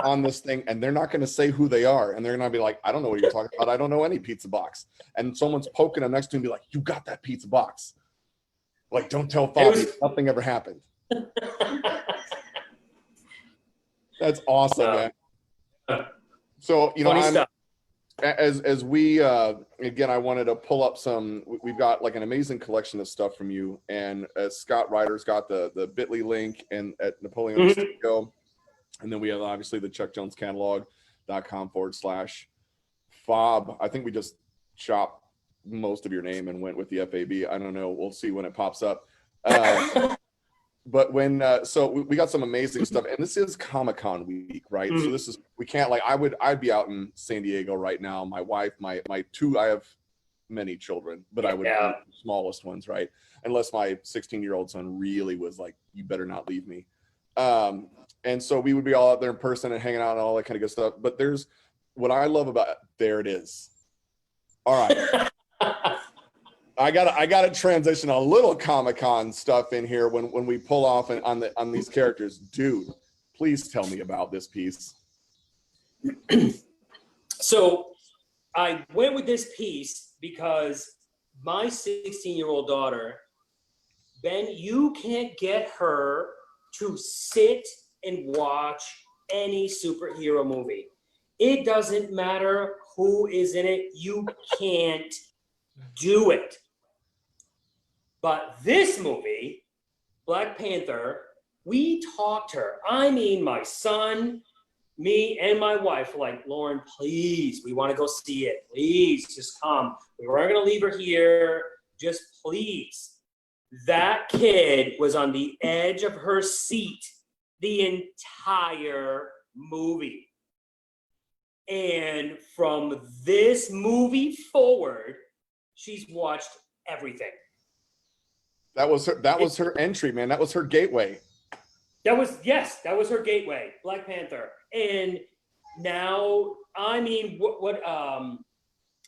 A: on this thing, and they're not going to say who they are, and they're going to be like, I don't know what you're talking about. I don't know any pizza box. And someone's poking them next to him, and be like, you got that pizza box? Like, don't tell Fabio. Nothing ever happened. That's awesome, man. So funny stuff. As we again, I wanted to pull up we've got like an amazing collection of stuff from you, and Scott Ryder's got the bit.ly link and at Napoleon Studio, and then we have obviously the chuckjonescatalog.com/Fob. I think we just chopped most of your name and went with the FAB. I don't know, we'll see when it pops up. But when so we got some amazing stuff, and this is Comic-Con week, right? So this is, we can't, like, I'd be out in San Diego right now. My wife, my two, I have many children, but I would be the smallest ones, right? Unless my 16-year-old son really was like, you better not leave me. And so we would be all out there in person and hanging out and all that kind of good stuff. But there's what I love about it. There it is. All right. I gotta transition a little Comic-Con stuff in here when we pull off on these characters. Dude, please tell me about this piece.
B: So I went with this piece because my 16-year-old daughter, Ben, you can't get her to sit and watch any superhero movie. It doesn't matter who is in it. You can't do it. But this movie, Black Panther, we talked her. I mean, my son, me, and my wife were like, Lauren, please, we want to go see it. Please, just come. We weren't going to leave her here. Just please. That kid was on the edge of her seat the entire movie. And from this movie forward, she's watched everything.
A: That was her entry, man. That was her gateway.
B: That was her gateway, Black Panther. And now, I mean, what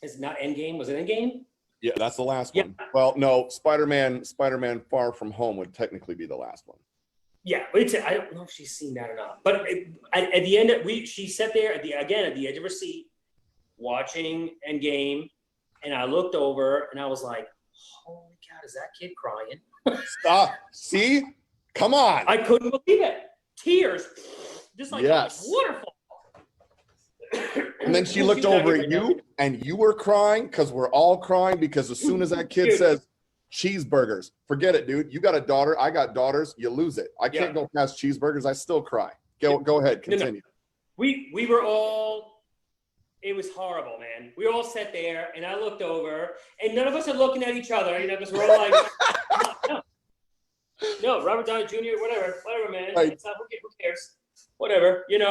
B: is not Endgame? Was it Endgame?
A: Yeah, that's the last one. Well, no, Spider-Man Far From Home would technically be the last one.
B: Yeah, I don't know if she's seen that or not. But at the end, she sat there at the edge of her seat, watching Endgame, and I looked over and I was like, holy cow, is that kid crying?
A: Stop. See? Come on.
B: I couldn't believe it. Tears. Just like a waterfall.
A: And then she looked over at you, and you were crying, because we're all crying, because as soon as that kid says cheeseburgers, forget it, dude. You got a daughter. I got daughters. You lose it. I can't go past cheeseburgers. I still cry. Go ahead. Continue.
B: No. We were all... It was horrible, man. We all sat there, and I looked over, and none of us are looking at each other, because we're all like, no, Robert Downey Jr., whatever, man.
A: Right.
B: It's not, who cares? Whatever, And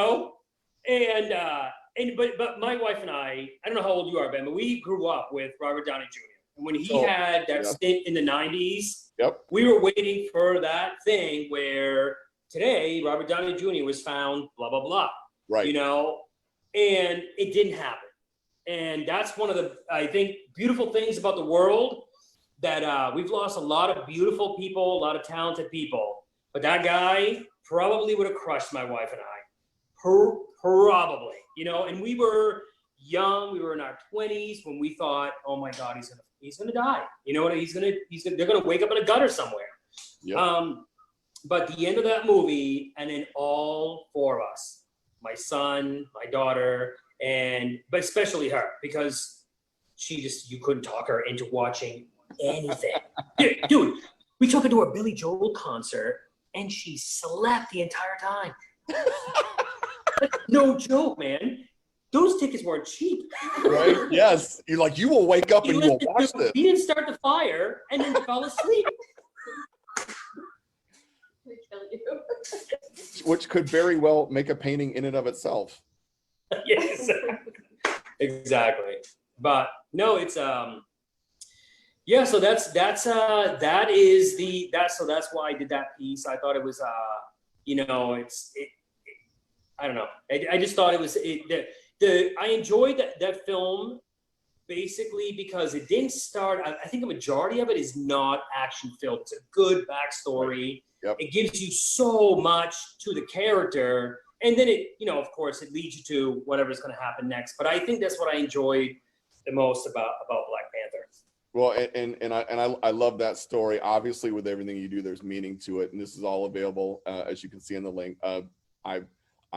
B: but my wife and I don't know how old you are, Ben, but we grew up with Robert Downey Jr. And when he had that stint in the 90s, we were waiting for that thing where today Robert Downey Jr. was found, blah, blah, blah.
A: Right.
B: And it didn't happen. And that's one of the, I think, beautiful things about the world, that we've lost a lot of beautiful people, a lot of talented people. But that guy probably would have crushed my wife and I. Probably. And we were young, we were in our 20s when we thought, oh my God, he's gonna die. They're gonna wake up in a gutter somewhere. Yep. But the end of that movie, and then all four of us, my son, my daughter, but especially her, because you couldn't talk her into watching anything. Dude, we took her to a Billy Joel concert and she slept the entire time. No joke, man. Those tickets weren't cheap.
A: Right? Yes. You're like, you will wake up and you will watch this.
B: He didn't start the fire and then fell asleep.
A: Which could very well make a painting in and of itself.
B: Yes, exactly. But no, it's yeah. So that's why I did that piece. I thought it was you know, I don't know. I just thought it was I enjoyed that film basically because it didn't start. I think a majority of it is not action filled. It's a good backstory.
A: Yep.
B: It gives you so much to the character, and then it, you know, of course, it leads you to whatever's going to happen next. But I think that's what I enjoyed the most about Black Panther.
A: Well, and I love that story. Obviously, with everything you do, there's meaning to it, and this is all available as you can see in the link. I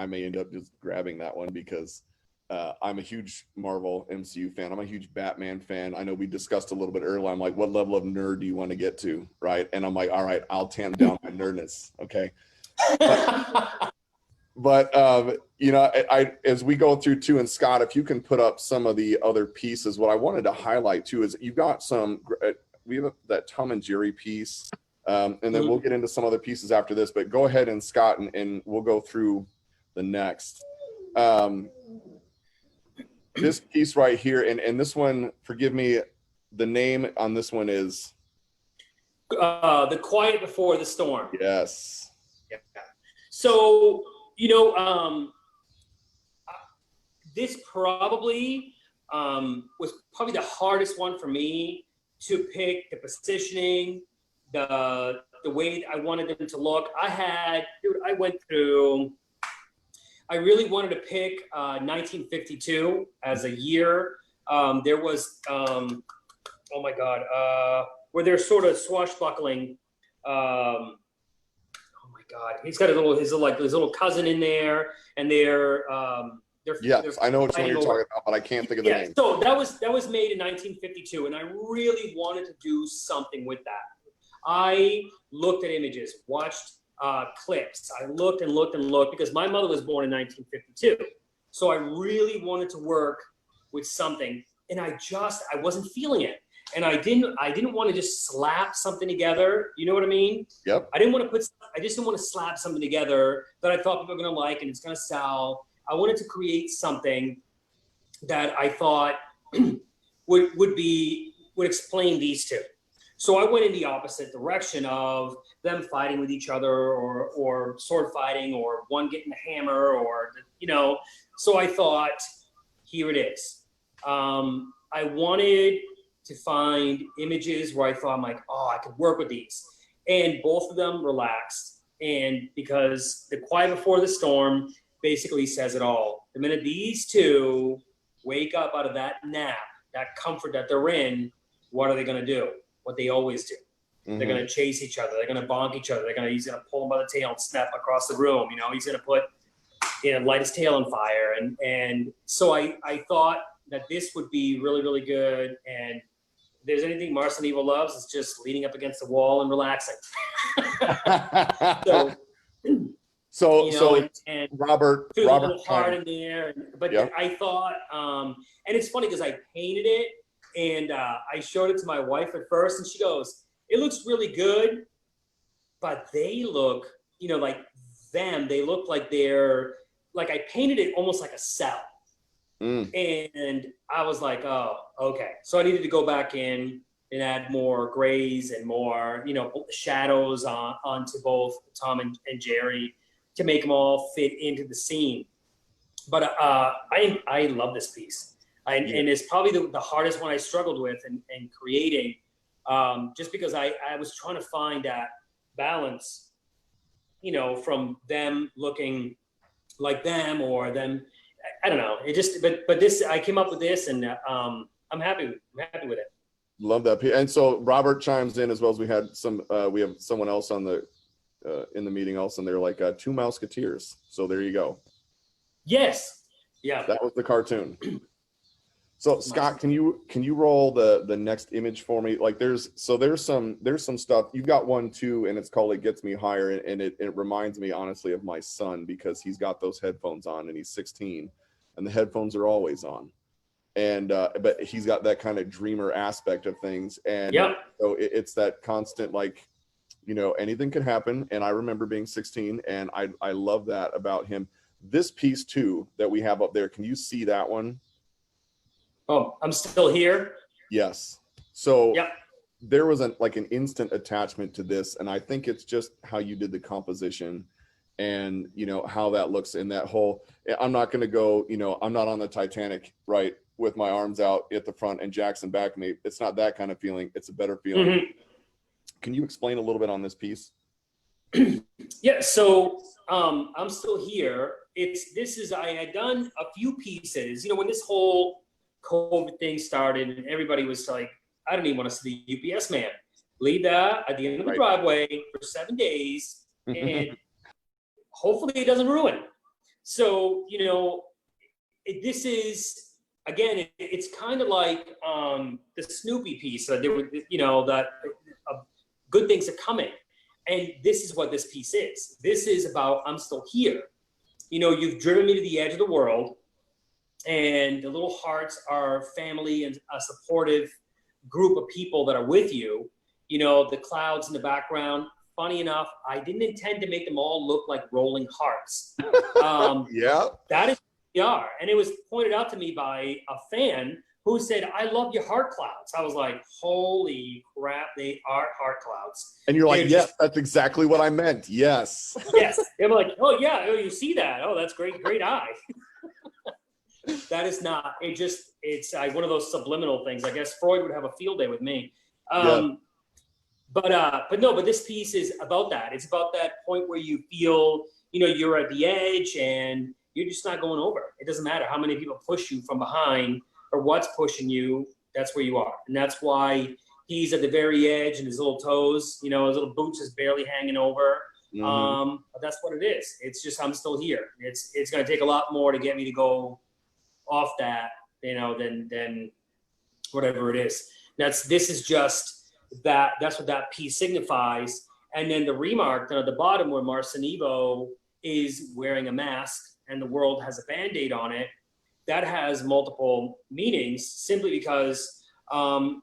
A: may end up just grabbing that one because I'm a huge Marvel MCU fan. I'm a huge Batman fan. I know we discussed a little bit earlier. I'm like, what level of nerd do you want to get to, right? And I'm like, all right, I'll tamp down my nerdness, okay? But you know, I as we go through too, and Scott, if you can put up some of the other pieces, what I wanted to highlight too is you got some. We have that Tom and Jerry piece, and then we'll get into some other pieces after this. But go ahead, and Scott, and we'll go through the next. This piece right here, and this one, forgive me, the name on this one is
B: The Quiet Before the Storm.
A: Yes.
B: Yeah. So, you know, this probably was probably the hardest one for me to pick, the positioning, the way I wanted them to look. I went through. I really wanted to pick 1952 as a year. There was, oh my God, where they're sort of swashbuckling. Oh my God, he's got his little cousin in there, and they're
A: yes, I know which one you're talking about, but I can't think of the name.
B: So that was made in 1952, and I really wanted to do something with that. I looked at images, watched clips. I looked and looked and looked because my mother was born in 1952. So I really wanted to work with something, and I wasn't feeling it. And I didn't want to just slap something together. You know what I mean?
A: Yep.
B: I just didn't want to slap something together that I thought people were going to like and it's going to sell. I wanted to create something that I thought would explain these two. So I went in the opposite direction of them fighting with each other or sword fighting or one getting a hammer or, you know. So I thought, here it is. I wanted to find images where I thought, I'm like, oh, I could work with these. And both of them relaxed. And because The Quiet Before the Storm basically says it all. The minute these two wake up out of that nap, that comfort that they're in, what are they going to do? What they always do. Mm-hmm. They're going to chase each other. They're going to bonk each other. He's going to pull him by the tail and snap across the room. You know, he's going to light his tail on fire. And so I thought that this would be really, really good. And if there's anything Marcenivo loves, it's just leaning up against the wall and relaxing.
A: So Robert
B: a little hard in there. But yep. I thought, and it's funny because I painted it. And I showed it to my wife at first, and she goes, it looks really good, but they look, you know, like them. They look like they're, like I painted it almost like a cell. And I was like, oh, okay. So I needed to go back in and add more grays and more, you know, shadows onto both Tom and Jerry to make them all fit into the scene. But I love this piece. And it's probably the hardest one I struggled with in creating, just because I was trying to find that balance, you know, from them looking like them or them, I don't know. It just, but this, I came up with this, and I'm happy with it.
A: Love that. And so Robert chimes in as well as we had we have someone else on the in the meeting also, and they're like Two Mouseketeers. So there you go.
B: Yes. Yeah.
A: That was the cartoon. So Scott, can you roll the next image for me? Like there's some stuff. You've got one too, and it's called It Gets Me Higher, and it reminds me honestly of my son because he's got those headphones on and he's 16 and the headphones are always on. And but he's got that kind of dreamer aspect of things. And so it's that constant, like, you know, anything can happen. And I remember being 16 and I love that about him. This piece too that we have up there, can you see that one?
B: Oh, I'm still here.
A: Yes. So there was an instant attachment to this, and I think it's just how you did the composition, and you know how that looks in that whole. I'm not going to go. You know, I'm not on the Titanic, right, with my arms out at the front and Jackson back me. It's not that kind of feeling. It's a better feeling. Mm-hmm. Can you explain a little bit on this piece?
B: Yeah. So I'm still here. I had done a few pieces. You know, when this whole COVID thing started and everybody was like, I don't even want to see the UPS man. Leave that at the end of the driveway for 7 days and hopefully it doesn't ruin. So, you know, this is, again, it's kind of like the Snoopy piece that you know, that good things are coming. And this is what this piece is. This is about, I'm still here. You know, you've driven me to the edge of the world. And the little hearts are family and a supportive group of people that are with you. You know, the clouds in the background. Funny enough, I didn't intend to make them all look like rolling hearts. That is what they are. And it was pointed out to me by a fan who said, I love your heart clouds. I was like, holy crap, they are heart clouds.
A: And you're like, yes, that's exactly what I meant. Yes.
B: Yes. They were like, oh yeah, oh, you see that. Oh, that's great, great eye. That is not, it's one of those subliminal things. I guess Freud would have a field day with me. But this piece is about that. It's about that point where you feel, you know, you're at the edge and you're just not going over. It doesn't matter how many people push you from behind or what's pushing you, that's where you are. And that's why he's at the very edge and his little toes, you know, his little boots is barely hanging over. But that's what it is. It's just, I'm still here. It's going to take a lot more to get me to go off that, you know, than whatever it is. This is just that. That's what that piece signifies. And then the remark down at the bottom where Marcenivo is wearing a mask and the world has a Band-Aid on it, that has multiple meanings simply because I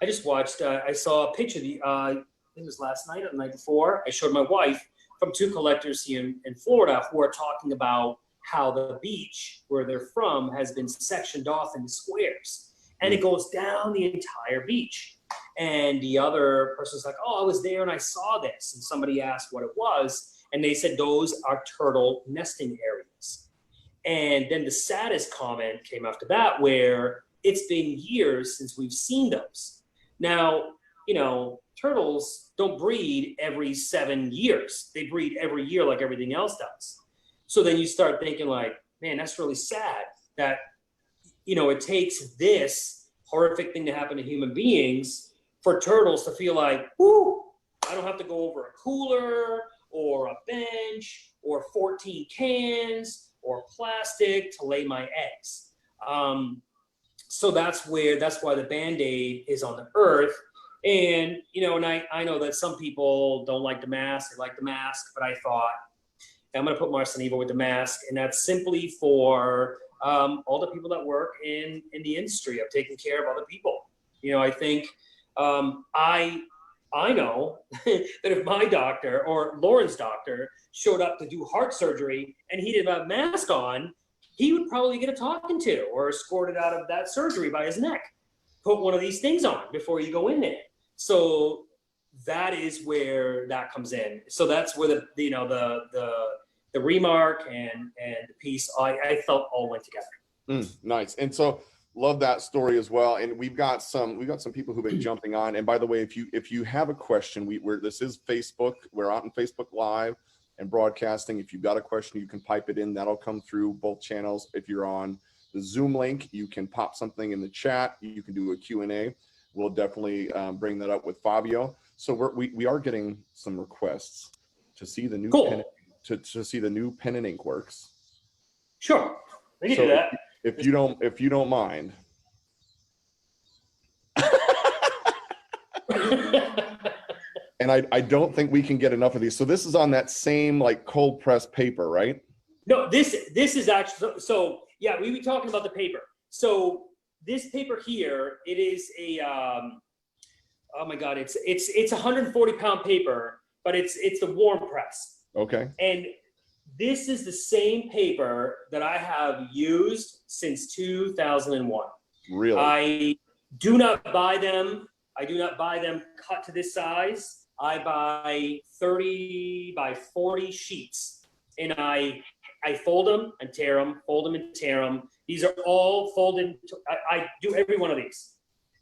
B: just watched, I saw a picture, I think it was last night or the night before, I showed my wife from two collectors here in Florida who are talking about how the beach where they're from has been sectioned off into squares and it goes down the entire beach. And the other person's like, oh, I was there and I saw this. And somebody asked what it was. And they said, those are turtle nesting areas. And then the saddest comment came after that, where it's been years since we've seen those. Now, you know, turtles don't breed every 7 years. They breed every year like everything else does. So then you start thinking like, man, that's really sad that, you know, it takes this horrific thing to happen to human beings for turtles to feel like, whoo, I don't have to go over a cooler or a bench or 14 cans or plastic to lay my eggs. So that's why the Band-Aid is on the earth. And, you know, and I know that some people don't like the mask, they like the mask, but I thought, I'm going to put Marcenivo with the mask, and that's simply for all the people that work in the industry of taking care of other people. You know, I think I know that if my doctor or Lauren's doctor showed up to do heart surgery and he didn't have a mask on, he would probably get a talking to or escorted out of that surgery by his neck. Put one of these things on before you go in there. So that is where that comes in. So that's where the remark and the piece I felt all went together.
A: Nice. And so love that story as well. And we've got some people who've been jumping on. And by the way, if you have a question, this is Facebook. We're out on Facebook Live and broadcasting. If you've got a question, you can pipe it in. That'll come through both channels. If you're on the Zoom link, you can pop something in the chat. You can do a Q&A. We'll definitely bring that up with Fabio. So we are getting some requests to see the new pen, to see the new pen and ink works.
B: Sure, we can do that.
A: If you don't mind, And I don't think we can get enough of these. So this is on that same like cold pressed paper, right?
B: No, this is actually, so yeah, we were talking about the paper. So this paper here, it is a, oh my God, it's 140-pound paper, but it's the warm press.
A: Okay.
B: And this is the same paper that I have used since 2001.
A: Really?
B: I do not buy them. I do not buy them cut to this size. I buy 30 by 40 sheets, and I fold them and tear them, fold them and tear them. These are all folded. I do every one of these,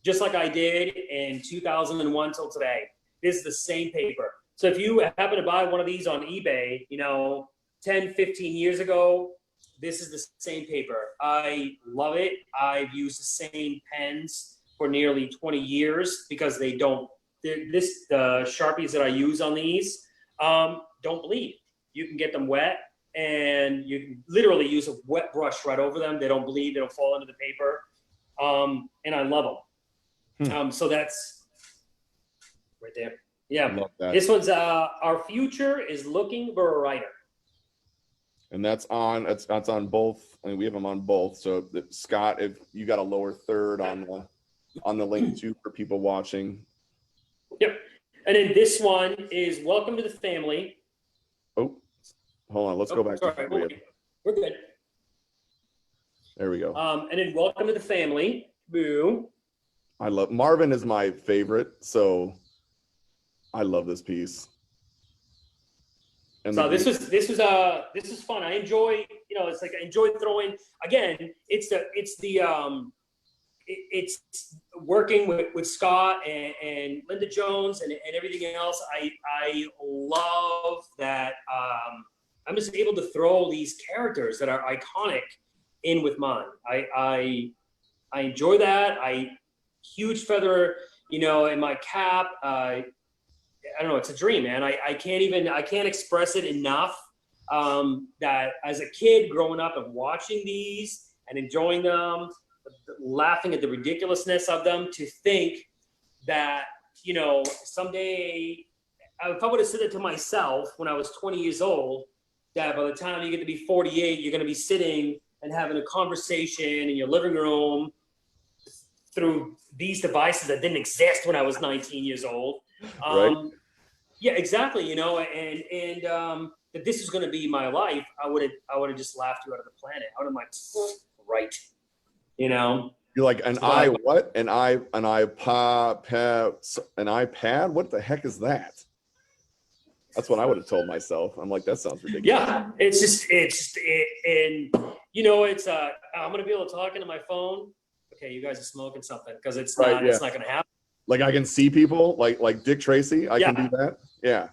B: just like I did in 2001 till today. This is the same paper. So if you happen to buy one of these on eBay, 10, 15 years ago, this is the same paper. I love it. I've used the same pens for nearly 20 years because they don't, the Sharpies that I use on these don't bleed. You can get them wet and you can literally use a wet brush right over them. They don't bleed, they don't fall into the paper. And I love them. So that's right there. Yeah, this one's our future is looking for a writer.
A: And that's on both. I mean, we have them on both. So Scott, if you got a lower third on the link too for people watching.
B: Yep. And then this one is Welcome to the Family.
A: Oh, hold on. Let's go back.
B: Sorry, we're good.
A: There we go.
B: And then Welcome to the Family. Boo.
A: I love Marvin is my favorite, so I love this piece.
B: And so this is fun. I enjoy, it's like I enjoy throwing. Again, it's working with Scott and Linda Jones and everything else. I love that I'm just able to throw these characters that are iconic in with mine. I enjoy that. Huge feather, in my cap. I don't know. It's a dream, man. I can't express it enough. That as a kid growing up and watching these and enjoying them, laughing at the ridiculousness of them, to think that, someday, if I would have said it to myself when I was 20 years old, that by the time you get to be 48, you're going to be sitting and having a conversation in your living room through these devices that didn't exist when I was 19 years old.
A: Right.
B: Yeah, exactly. And that this is going to be my life. I would have just laughed you out of the planet. I would have like, right.
A: You're like an what? An iPad? What the heck is that? That's what I would have told myself. I'm like, that sounds ridiculous.
B: Yeah, I'm gonna be able to talk into my phone. Okay, you guys are smoking something because it's not gonna happen.
A: Like I can see people, like Dick Tracy. I can do that. Yeah.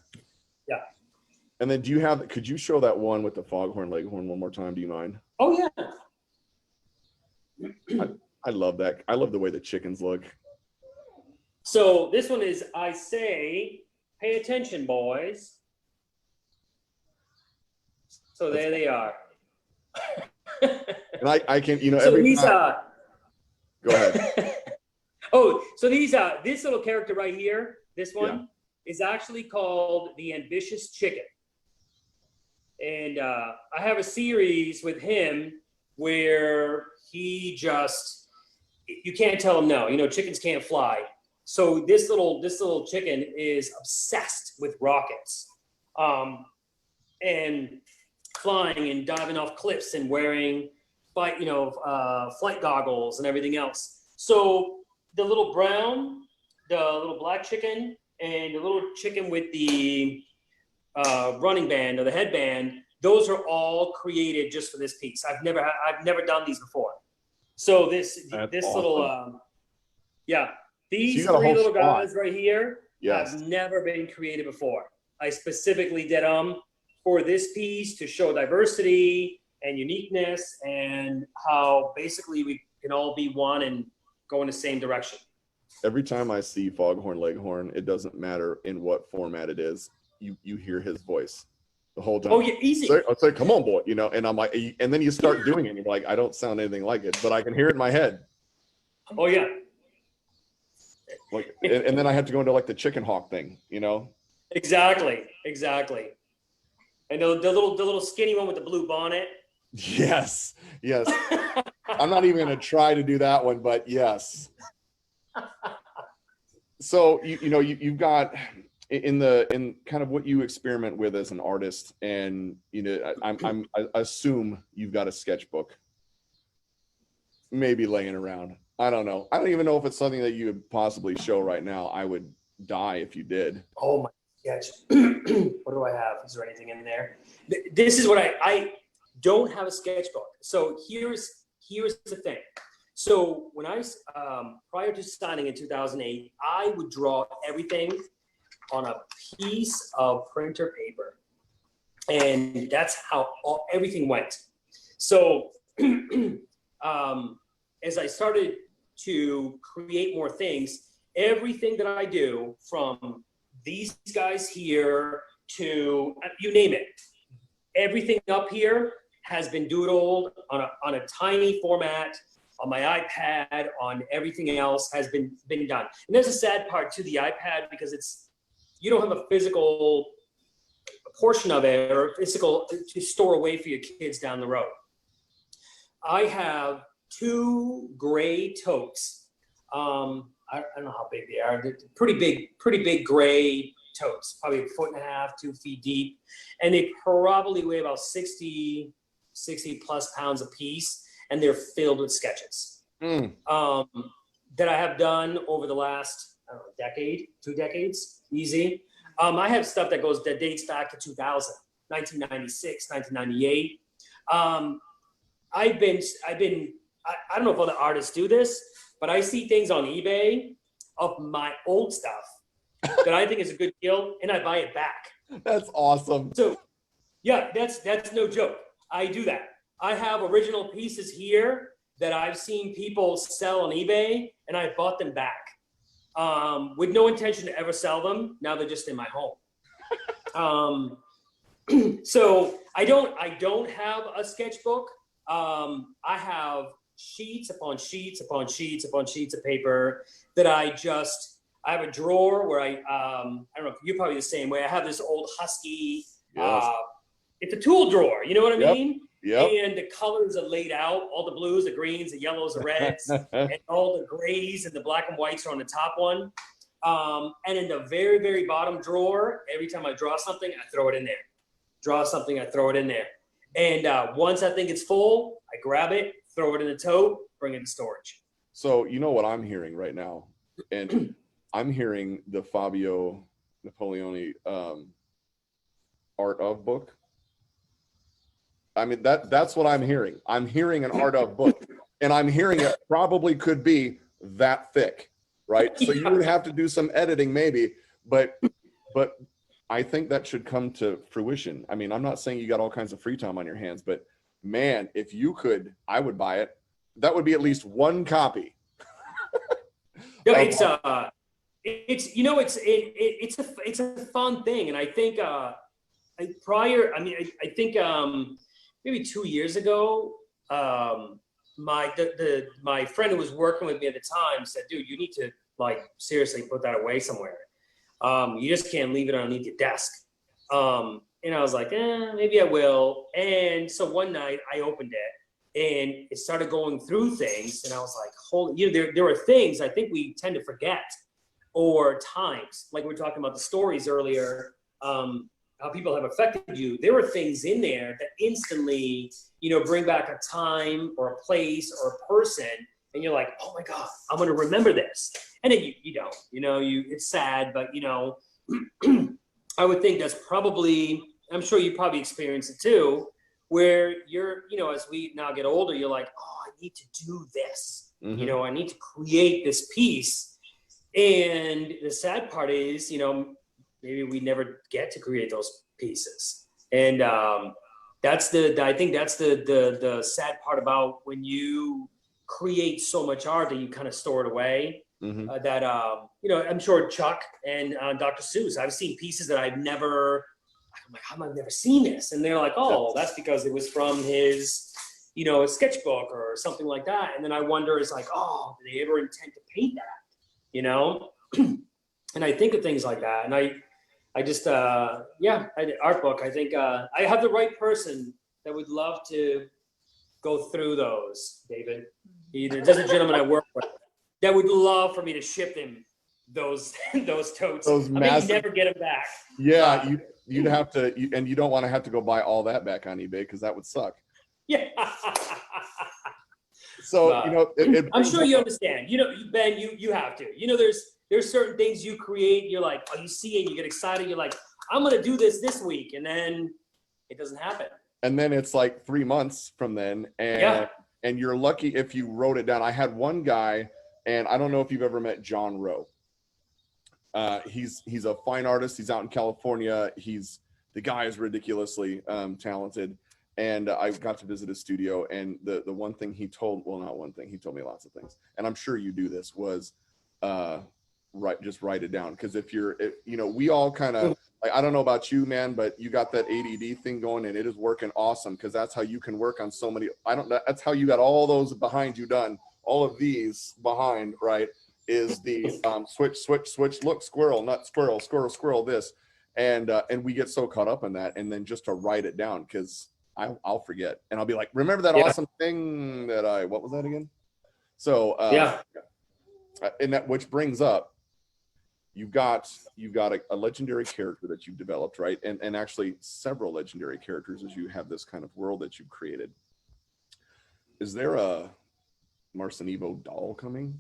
B: Yeah.
A: And then could you show that one with the foghorn leghorn one more time? Do you mind?
B: Oh yeah.
A: I love that. I love the way the chickens look.
B: So this one is, I say, pay attention, boys. So there they are.
A: And I can,
B: so
A: every
B: these
A: time. Go ahead.
B: So this little character right here, this one is actually called the Ambitious Chicken. And I have a series with him where he just, you can't tell him no. Chickens can't fly. So this little chicken is obsessed with rockets, and flying and diving off cliffs and wearing flight goggles and everything else. So the little brown, the little black chicken, and the little chicken with the running band or the headband, those are all created just for this piece. I've never done these before. So this
A: awesome.
B: little these
A: so
B: three little guys right here
A: have
B: never been created before. I specifically did them for this piece to show diversity and uniqueness and how basically we can all be one and go in the same direction.
A: Every time I see Foghorn Leghorn, it doesn't matter in what format it is, you hear his voice the whole time.
B: Oh yeah, easy.
A: I'll say, come on, boy, and I'm like, and then you start doing it, and you're like, I don't sound anything like it, but I can hear it in my head.
B: Oh yeah.
A: Like, and then I had to go into like the chicken hawk thing, you know?
B: Exactly. And the little skinny one with the blue bonnet.
A: Yes. I'm not even going to try to do that one, but yes. So you've got in kind of what you experiment with as an artist, and I assume you've got a sketchbook maybe laying around. I don't know. I don't even know if it's something that you would possibly show right now. I would die if you did.
B: Oh my sketch. What do I have? Is there anything in there? This is what I don't have a sketchbook. So here's the thing. So when I prior to signing in 2008, I would draw everything on a piece of printer paper, and that's how everything went. So as I started to create more things, everything that I do, from these guys here to you name it, everything up here has been doodled on a tiny format, on my iPad, on everything else has been done. And there's a sad part to the iPad, because you don't have a physical portion of it, or physical to store away for your kids down the road. I have 2 gray totes. I don't know how big they are. They're pretty big gray totes, probably 1.5 feet, 2 feet deep. And they probably weigh about 60 plus pounds a piece. And they're filled with sketches that I have done over the last, I don't know, decade, 2 decades, easy. I have stuff that dates back to 2000, 1996, 1998. I don't know if other artists do this, but I see things on eBay of my old stuff that I think is a good deal, and I buy it back.
A: That's awesome.
B: So yeah, that's no joke. I do that. I have original pieces here that I've seen people sell on eBay, and I bought them back with no intention to ever sell them. Now they're just in my home. So I don't have a sketchbook. I have sheets upon sheets upon sheets upon sheets of paper that I have a drawer where I don't know, you're probably the same way. I have this old Husky.
A: Yes.
B: It's a tool drawer. You know what I mean?
A: Yep.
B: And the colors are laid out, all the blues, the greens, the yellows, the reds, and all the grays and the black and whites are on the top one. And in the very, very bottom drawer, every time I draw something, I throw it in there. Draw something, I throw it in there. And once I think it's full, I grab it, throw it in the tote, bring it to storage.
A: So you know what I'm hearing right now? And I'm hearing the Fabio Napoleoni art of book. I mean, that's what I'm hearing. I'm hearing an art of book, and I'm hearing it probably could be that thick, right? So you would have to do some editing maybe, but I think that should come to fruition. I mean, I'm not saying you got all kinds of free time on your hands, but man, if you could, I would buy it. That would be at least 1 copy.
B: No, it's a fun thing, and I think I think maybe 2 years ago, my friend who was working with me at the time said, "Dude, you need to like seriously put that away somewhere. You just can't leave it underneath your desk." And I was like, maybe I will. And so one night I opened it and it started going through things, and I was like, holy, there are things I think we tend to forget, or times, like we were talking about the stories earlier, how people have affected you. There were things in there that instantly, bring back a time or a place or a person, and you're like, oh my God, I'm going to remember this. And then you don't, it's sad, but I would think that's probably, I'm sure you probably experienced it too, where you're, as we now get older, you're like, oh, I need to do this.
A: Mm-hmm.
B: I need to create this piece. And the sad part is, maybe we never get to create those pieces. And I think that's the sad part about when you create so much art that you kind of store it away.
A: Mm-hmm.
B: I'm sure Chuck and Dr. Seuss, I've seen pieces that I'm like, how have I never seen this? And they're like, oh, that's because it was from his, sketchbook or something like that. And then I wonder, it's like, oh, did they ever intend to paint that? you know? And I think of things like that. And I just, art book, I think I have the right person that would love to go through those, David. There's a gentleman I work with that would love for me to ship him those totes.
A: Those
B: I may
A: massive,
B: never get them back.
A: yeah, you'd have to, and you don't want to have to go buy all that back on eBay because that would suck.
B: Yeah.
A: So, you know,
B: I'm sure you understand. You know, Ben, you have to. You know, there's certain things you create. You're like, oh, you see it, you get excited. You're like, I'm gonna do this week, and then it doesn't happen.
A: And then it's like 3 months from then, and you're lucky if you wrote it down. I had one guy, and I don't know if you've ever met John Rowe. He's a fine artist. He's out in California. The guy is ridiculously talented. And I got to visit his studio, and the one thing he told, well, not one thing, he told me lots of things, and I'm sure you do this, was just write it down. Because if you know, we all kind of, like, I don't know about you, man, but you got that ADD thing going, and it is working awesome, because that's how you can work on so many, that's how you got all those behind you done, all of these behind, right, is the switch, look, squirrel, not squirrel, squirrel, this, and we get so caught up in that, and then just to write it down, because I'll forget, and I'll be like, remember that awesome thing that what was that again? So and that, which brings up, you've got a legendary character that you've developed, right? And actually several legendary characters, as you have this kind of world that you've created. Is there a Marcenivo doll coming?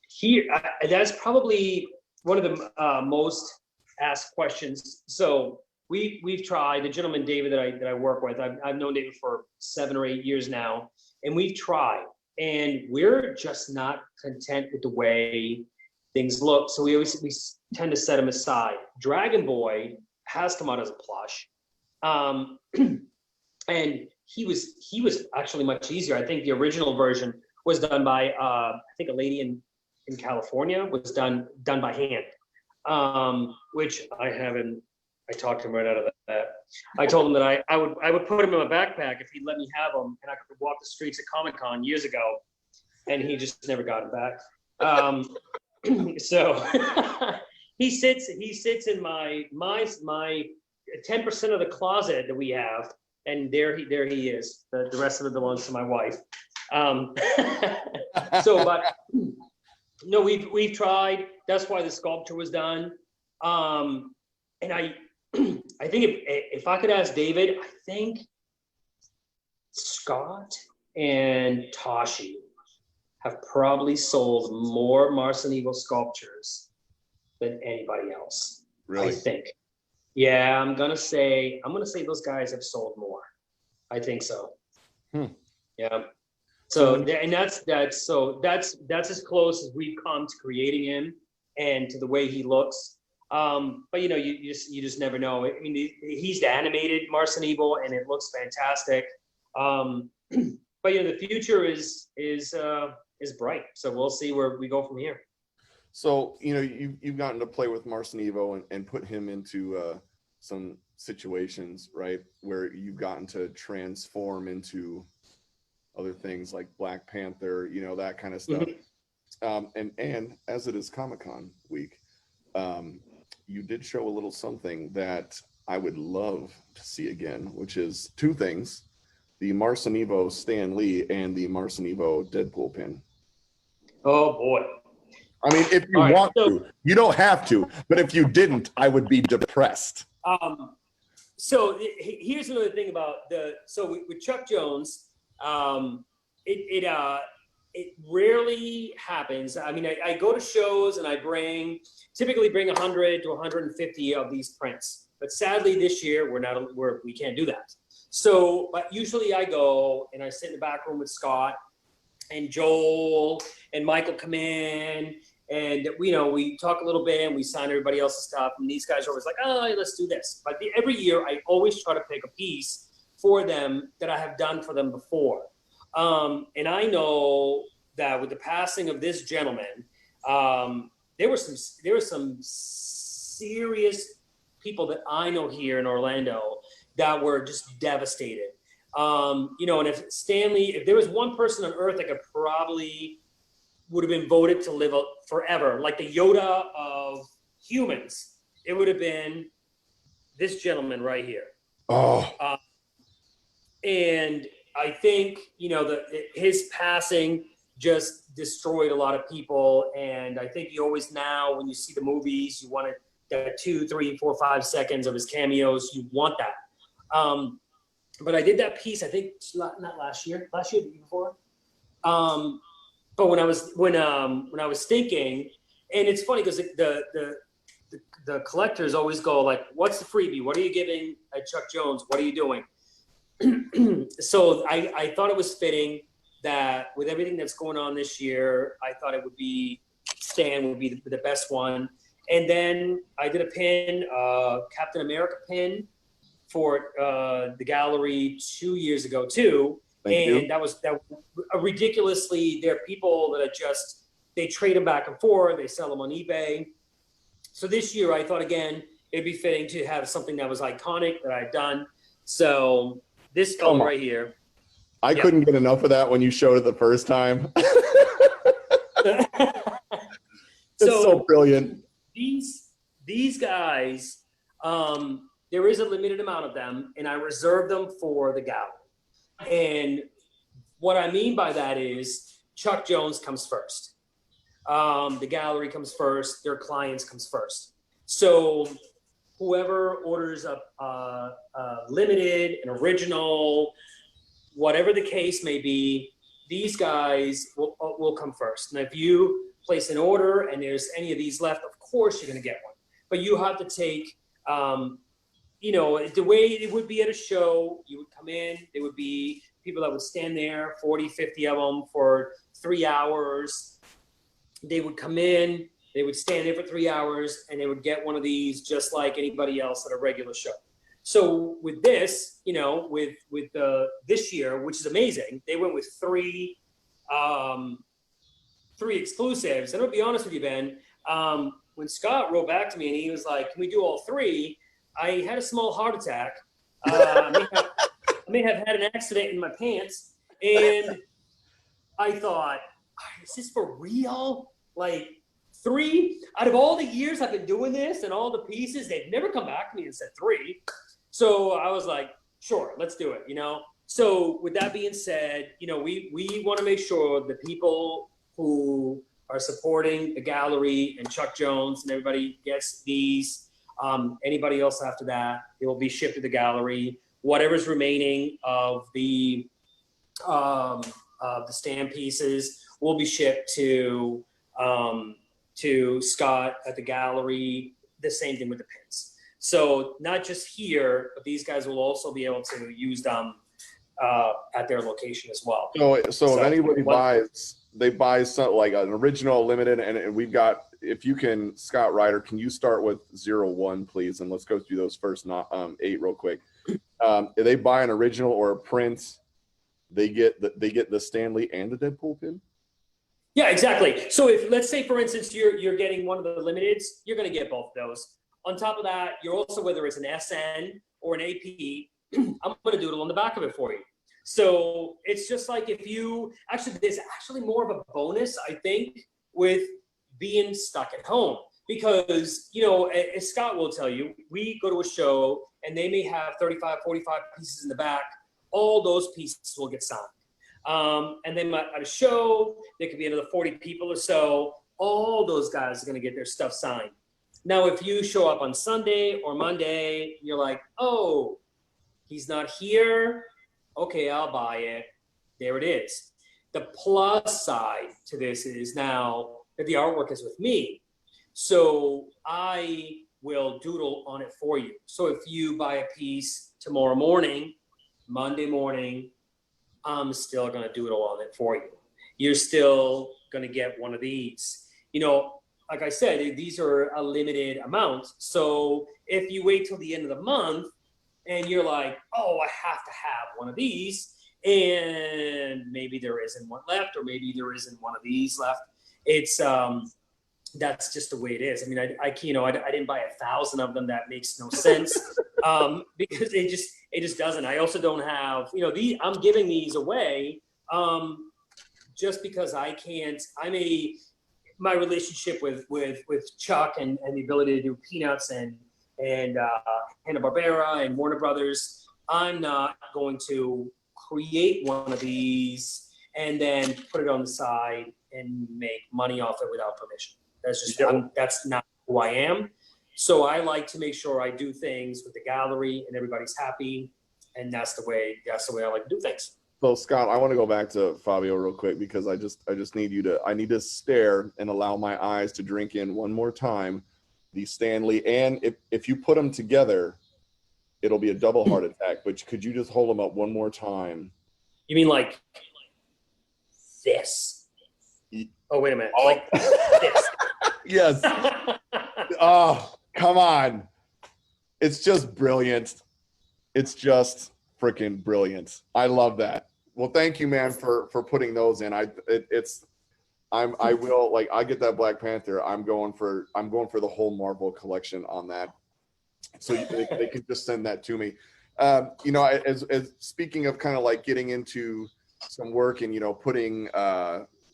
B: Here, that's probably one of the most asked questions. So we've tried. The gentleman David that I work with, I've known David for 7 or 8 years now, and we've tried, and we're just not content with the way things look. So we tend to set him aside. Dragon Boy has come out as a plush, and he was actually much easier. I think the original version was done by I think a lady in California, was done by hand, which I talked him right out of that. I told him that I would put him in my backpack if he'd let me have him, and I could walk the streets at ComicCon years ago, and he just never got him back. So he sits in my 10% of the closet that we have, and there he is. The rest of it belongs to my wife. So, but no, we've tried. That's why the sculpture was done. And I think if I could ask David, I think Scott and Toshi have probably sold more Marcenivo sculptures than anybody else.
A: Really?
B: I think. Yeah, I'm gonna say those guys have sold more. I think so. Yeah. So and that's as close as we've come to creating him and to the way he looks. But you know, you just never know. I mean, he's the animated Marcenivo, and it looks fantastic. But you know, the future is bright. So we'll see where we go from here.
A: So you know, you've gotten to play with Marcenivo and put him into some situations, right, where you've gotten to transform into other things like Black Panther, you know, that kind of stuff. And as it is Comic-Con week, you did show a little something that I would love to see again, which is 2 things: the Marcenivo Stan Lee and the Marcenivo Deadpool pin.
B: Oh boy.
A: I mean, if you want to, you don't have to, but if you didn't, I would be depressed.
B: So here's another thing about with Chuck Jones, it rarely happens. I mean, I go to shows and I typically bring 100 to 150 of these prints, but sadly this year we can't do that. So, but usually I go and I sit in the back room with Scott and Joel and Michael come in, and we talk a little bit and we sign everybody else's stuff, and these guys are always like, oh, let's do this. But every year I always try to pick a piece for them that I have done for them before. And I know that with the passing of this gentleman, there were some serious people that I know here in Orlando that were just devastated. And if there was one person on earth that could probably would have been voted to live forever, like the Yoda of humans, it would have been this gentleman right here.
A: Oh,
B: and I think, you know, his passing just destroyed a lot of people. And I think you always now, when you see the movies, you want that 2, 3, 4, 5 seconds of his cameos. You want that. But I did that piece, I think not last year, the year before. But when I was thinking, and it's funny because the collectors always go like, "What's the freebie? What are you giving at Chuck Jones? What are you doing?" So I thought it was fitting that with everything that's going on this year, I thought it would be Stan would be the best one. And then I did a pin, Captain America pin for the gallery 2 years ago too. And that was ridiculously, there are people that are just, they trade them back and forth, they sell them on eBay. So this year I thought, again, it'd be fitting to have something that was iconic that I've done. So this fellow right here.
A: I couldn't get enough of that when you showed it the first time. It's so brilliant.
B: These guys, there is a limited amount of them, and I reserve them for the gallery. And what I mean by that is Chuck Jones comes first. The gallery comes first. Their clients comes first. So whoever orders a limited, an original, whatever the case may be, these guys will come first. And if you place an order and there's any of these left, of course you're going to get one. But you have to take, you know, the way it would be at a show, you would come in, there would be people that would stand there, 40, 50 of them for 3 hours. They would come in, they would stand there for 3 hours, and they would get one of these just like anybody else at a regular show. So with this, you know, with this year, which is amazing, they went with three exclusives. And I'll be honest with you, Ben, when Scott wrote back to me and he was like, "Can we do all three?" I had a small heart attack. I may have had an accident in my pants, and I thought, "Is this for real? Like 3 out of all the years I've been doing this and all the pieces, they've never come back to me and said 3." So I was like, "Sure, let's do it." You know. So with that being said, you know, we want to make sure the people who are supporting the gallery and Chuck Jones and everybody gets these. Anybody else after that, it will be shipped to the gallery. Whatever's remaining of the stand pieces will be shipped to Scott at the gallery. The same thing with the pins. So not just here, but these guys will also be able to use them at their location as well.
A: So if anybody buys, they buy something like an original limited, and we've got, if you can, Scott Ryder, can you start with 01, please? And let's go through those first 8 real quick. If they buy an original or a print, they get the Stan Lee and the Deadpool pin?
B: Yeah, exactly. So if, let's say, for instance, you're getting one of the limiteds, you're going to get both of those. On top of that, you're also, whether it's an SN or an AP, I'm going to doodle on the back of it for you. So it's just like if you, actually, there's actually more of a bonus, I think, with being stuck at home. Because, you know, as Scott will tell you, we go to a show and they may have 35, 45 pieces in the back. All those pieces will get signed. And then at a show, there could be another 40 people or so. All those guys are going to get their stuff signed. Now, if you show up on Sunday or Monday, you're like, "Oh, he's not here. Okay, I'll buy it." There it is. The plus side to this is now that the artwork is with me. So I will doodle on it for you. So if you buy a piece tomorrow morning, Monday morning, I'm still going to doodle on it for you. You're still going to get one of these. You know, like I said, these are a limited amount. So if you wait till the end of the month and you're like, "Oh, I have to have one of these," and maybe there isn't one left, or maybe there isn't one of these left, it's that's just the way it is. I mean, I didn't buy 1,000 of them. That makes no sense, because it just doesn't. I also don't have, you know, I'm giving these away just because I can't, my relationship with Chuck and the ability to do Peanuts and Hanna-Barbera and Warner Brothers, I'm not going to create one of these and then put it on the side and make money off it without permission. That's just, that's not who I am. So I like to make sure I do things with the gallery and everybody's happy. And that's the way I like to do things.
A: So Scott, I want to go back to Fabio real quick because I just need you to, I need to stare and allow my eyes to drink in one more time the Stanley. And if you put them together, it'll be a double heart attack, but could you just hold them up one more time?
B: You mean like this? Oh, wait a minute.
A: Oh.
B: Like this.
A: Yes. Oh, come on. It's just brilliant. It's just freaking brilliant. I love that. Well, thank you, man, for putting those in. I will, like, I get that Black Panther. I'm going for the whole Marvel collection on that. So they could just send that to me. You know, as speaking of kind of like getting into some work and, you know, putting,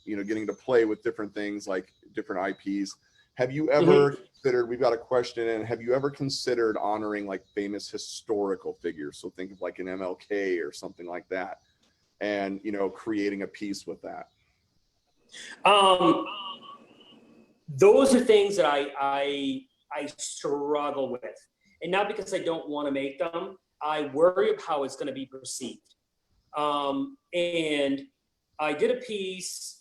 A: you know, getting to play with different things like different IPs. Have you ever considered, we've got a question in, have you ever considered honoring like famous historical figures? So think of like an MLK or something like that, and, you know, creating a piece with that.
B: Those are things that I struggle with. And not because I don't want to make them, I worry of how it's going to be perceived. And I did a piece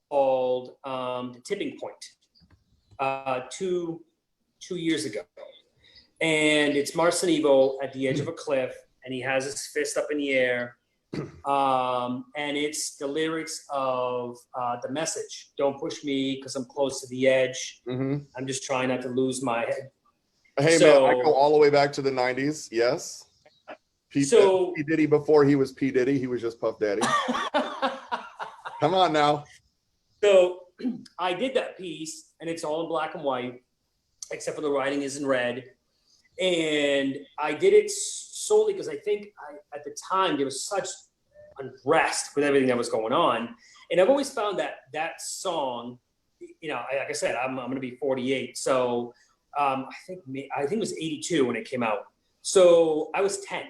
B: called The Tipping Point 2 years ago. And it's Marcenivo at the edge of a cliff, and he has his fist up in the air. And it's the lyrics of the message. Don't push me because I'm close to the edge. I'm just trying not to lose my head.
A: Hey, man, I go all the way back to the 90s. Yes. P. Diddy before he was P. Diddy. He was just Puff Daddy. Come on now.
B: So I did that piece, and it's all in black and white, except for the writing is in red. And I did it solely because I think at the time there was such unrest with everything that was going on. And I've always found that song, you know, like I said, I'm going to be 48. So I think it was 82 when it came out. So I was 10.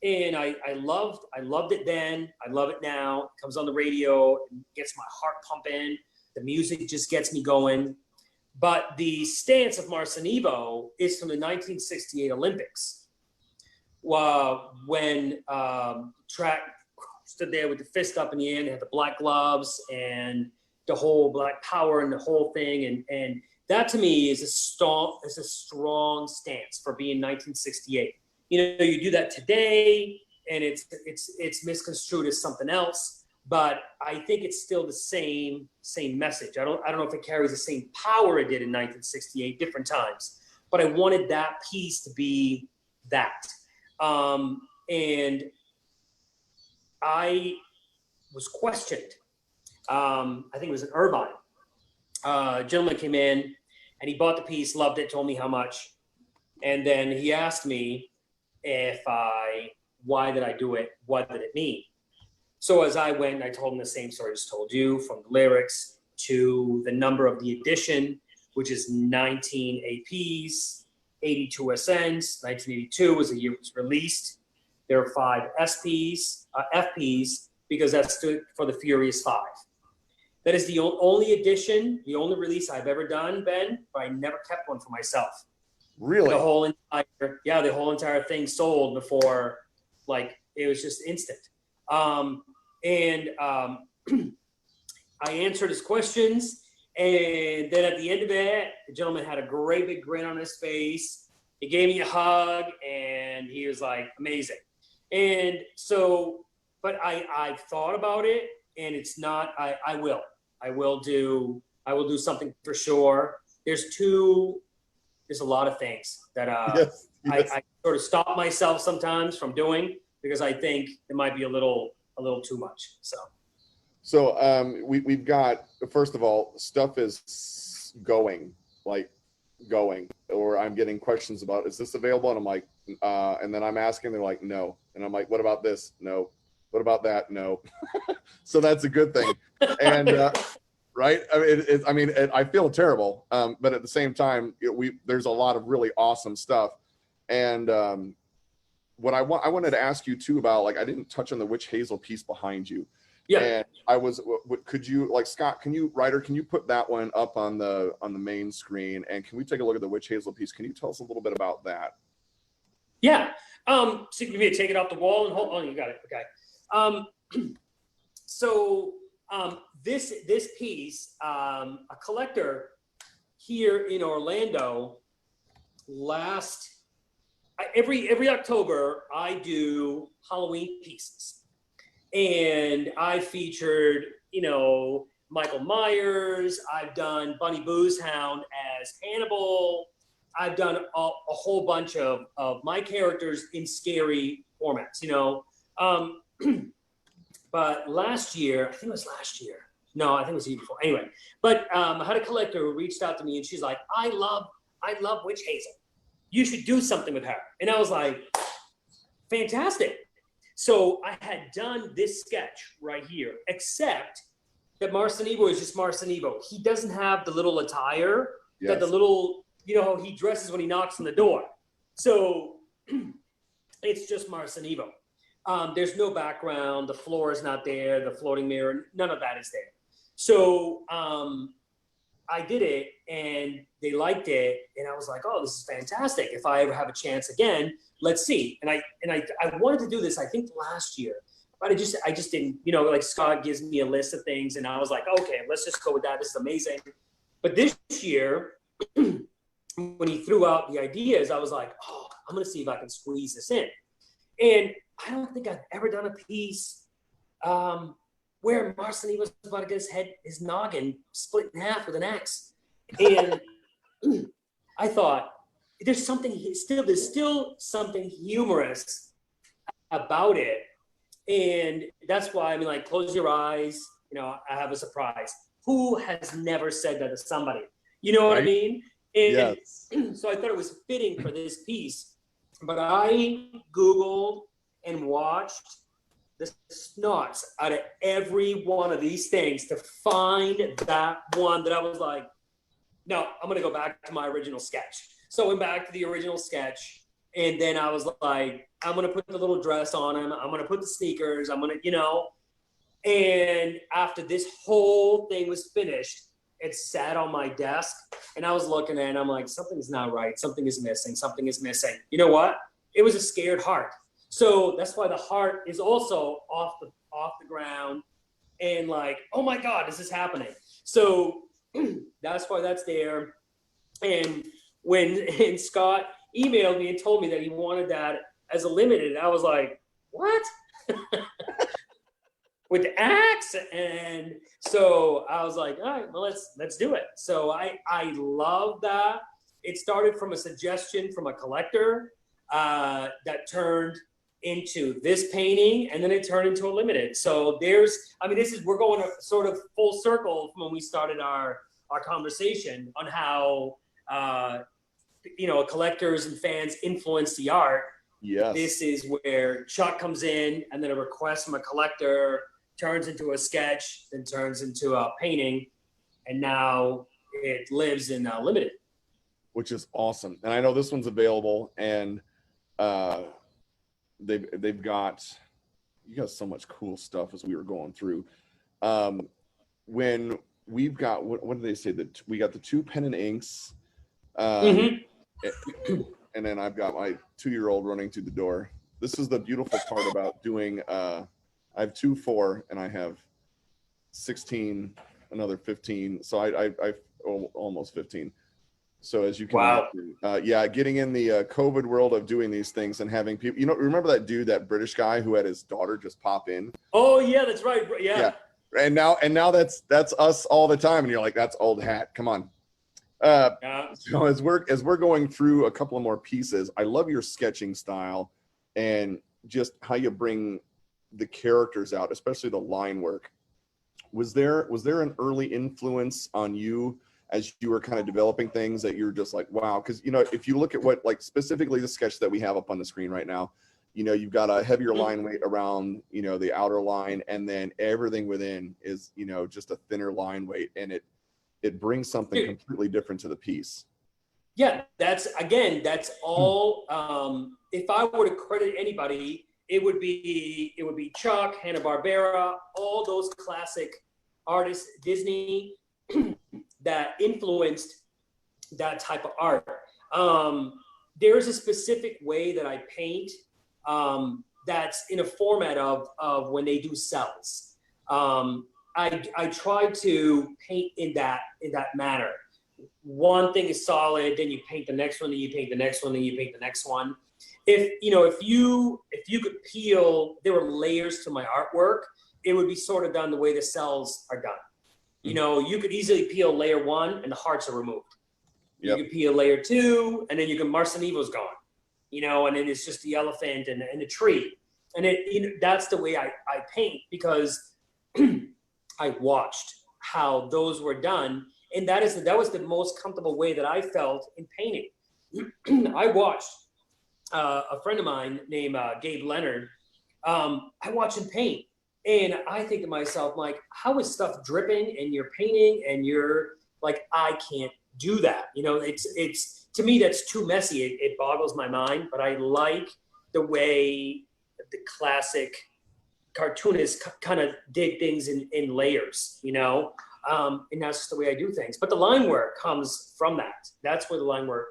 B: And I loved it then. I love it now. It comes on the radio, and gets my heart pumping. The music just gets me going. But the stance of Marcenivo is from the 1968 Olympics. When track stood there with the fist up in the air, they had the black gloves and the whole black power and the whole thing. And that to me is a strong stance for being 1968. You know, you do that today, and it's misconstrued as something else. But I think it's still the same message. I don't know if it carries the same power it did in 1968, different times. But I wanted that piece to be that. And I was questioned. I think it was in Irvine. A gentleman came in, and he bought the piece, loved it, told me how much. And then he asked me why did I do it? What did it mean? So as I went, I told him the same story I just told you, from the lyrics to the number of the edition, which is 19 APs, 82 SNs. 1982 was the year it was released. There are 5 SPs, FPs, because that stood for the Furious 5. That is the only edition, the only release I've ever done, Ben, but I never kept one for myself.
A: Really?
B: The whole entire thing sold before, like, it was just instant. I answered his questions, and then at the end of it, the gentleman had a great big grin on his face. He gave me a hug, and he was like, amazing. And so, but I've thought about it, and it's not, I will do something for sure. There's a lot of things that
A: yes.
B: I sort of stop myself sometimes from doing, because I think it might be a little too much.
A: So we've got, first of all, stuff is going, or I'm getting questions about, is this available? And I'm like, and then I'm asking, they're like, no. And I'm like, what about this? No. What about that? No. So that's a good thing. And right, I mean, I feel terrible, but at the same time, there's a lot of really awesome stuff. And what I wanted to ask you too about, like, I didn't touch on the witch hazel piece behind you.
B: Yeah.
A: And I was, could you, like, Scott, can you put that one up on the main screen, and can we take a look at the witch hazel piece? Can you tell us a little bit about that?
B: Yeah. So you may take it off the wall and hold on. You got it. Okay. This piece, a collector here in Orlando, every October I do Halloween pieces, and I featured Michael Myers. I've done Bunny Boozehound as Hannibal. I've done a whole bunch of my characters in scary formats, but last year, I think it was last year. No, I think it was the year before. Anyway, but I had a collector who reached out to me, and she's like, I love Witch Hazel. You should do something with her. And I was like, fantastic. So I had done this sketch right here, except that Marcenivo is just Marcenivo. He doesn't have the little attire, that the little, he dresses when he knocks on the door. So it's just Marcenivo. There's no background. The floor is not there. The floating mirror, none of that is there. So I did it, and they liked it, and I was like, oh, this is fantastic. If I ever have a chance again, let's see. And I wanted to do this, I think, last year, but I just didn't. Like, Scott gives me a list of things, and I was like, okay, let's just go with that. This is amazing. But this year, when he threw out the ideas, I was like, oh, I'm gonna see if I can squeeze this in. And I don't think I've ever done a piece where Marcenivo was about to get his noggin split in half with an axe. And I thought, there's still something humorous about it. And that's why, like, close your eyes, I have a surprise. Who has never said that to somebody? You know what I mean? And
A: yes.
B: So I thought it was fitting for this piece. But I Googled and watched the snots out of every one of these things to find that one that I was like, no, I'm going to go back to my original sketch. So I went back to the original sketch, and then I was like, I'm going to put the little dress on him. I'm going to put the sneakers. I'm going to, and after this whole thing was finished, it sat on my desk, and I was looking at it, and I'm like, something's not right. Something is missing. Something is missing. You know what? It was a scared heart. So that's why the heart is also off the ground, and like, oh my God, this is happening. So that's why that's there. And when Scott emailed me and told me that he wanted that as a limited, I was like, what? With the axe. And so I was like, all right, well, let's do it. So I love that. It started from a suggestion from a collector that turned into this painting, and then it turned into a limited. So we're going sort of full circle from when we started our conversation on how collectors and fans influence the art.
A: Yes.
B: This is where Chuck comes in, and then a request from a collector turns into a sketch, then turns into a painting, and now it lives in limited.
A: Which is awesome. And I know this one's available, and they've got, you got so much cool stuff as we were going through. When we've got, what did they say, that we got the 2 pen and inks, and then I've got my 2-year-old running through the door. This is the beautiful part about doing, I have 2 4, and I have 16, another 15. So I almost 15. So as you can imagine, getting in the COVID world of doing these things and having people, remember that dude, that British guy who had his daughter just pop in?
B: Oh yeah, that's right. Yeah.
A: And now that's us all the time. And you're like, that's old hat. Come on. So as we're going through a couple of more pieces, I love your sketching style and just how you bring the characters out, especially the line work. Was there an early influence on you as you were kind of developing things that you're just like, wow? Because if you look at what, like, specifically the sketch that we have up on the screen right now, you know, you've got a heavier line weight around, you know, the outer line, and then everything within is, you know, just a thinner line weight, and it brings something completely different to the piece.
B: Yeah, that's all. If I were to credit anybody, it would be Chuck, Hanna-Barbera, all those classic artists, Disney, that influenced that type of art. There is a specific way that I paint that's in a format of when they do cells. I try to paint in that manner. One thing is solid, then you paint the next one, then you paint the next one, then you paint the next one. If you could peel, there were layers to my artwork, it would be sort of done the way the cells are done. You know, you could easily peel layer 1 and the hearts are removed. You could peel layer 2 and then you can, Marcenivo's gone. You know, and then it's just the elephant and the tree. And that's the way I paint, because I watched how those were done. And that was the most comfortable way that I felt in painting. I watched a friend of mine named Gabe Leonard. I watched him paint, and I think to myself, like, how is stuff dripping and you're painting and you're like, I can't do that. You know, it's to me, that's too messy. It boggles my mind, but I like the way the classic cartoonists kind of did things in layers, you know? And that's just the way I do things. But the line work comes from that. That's where the line work,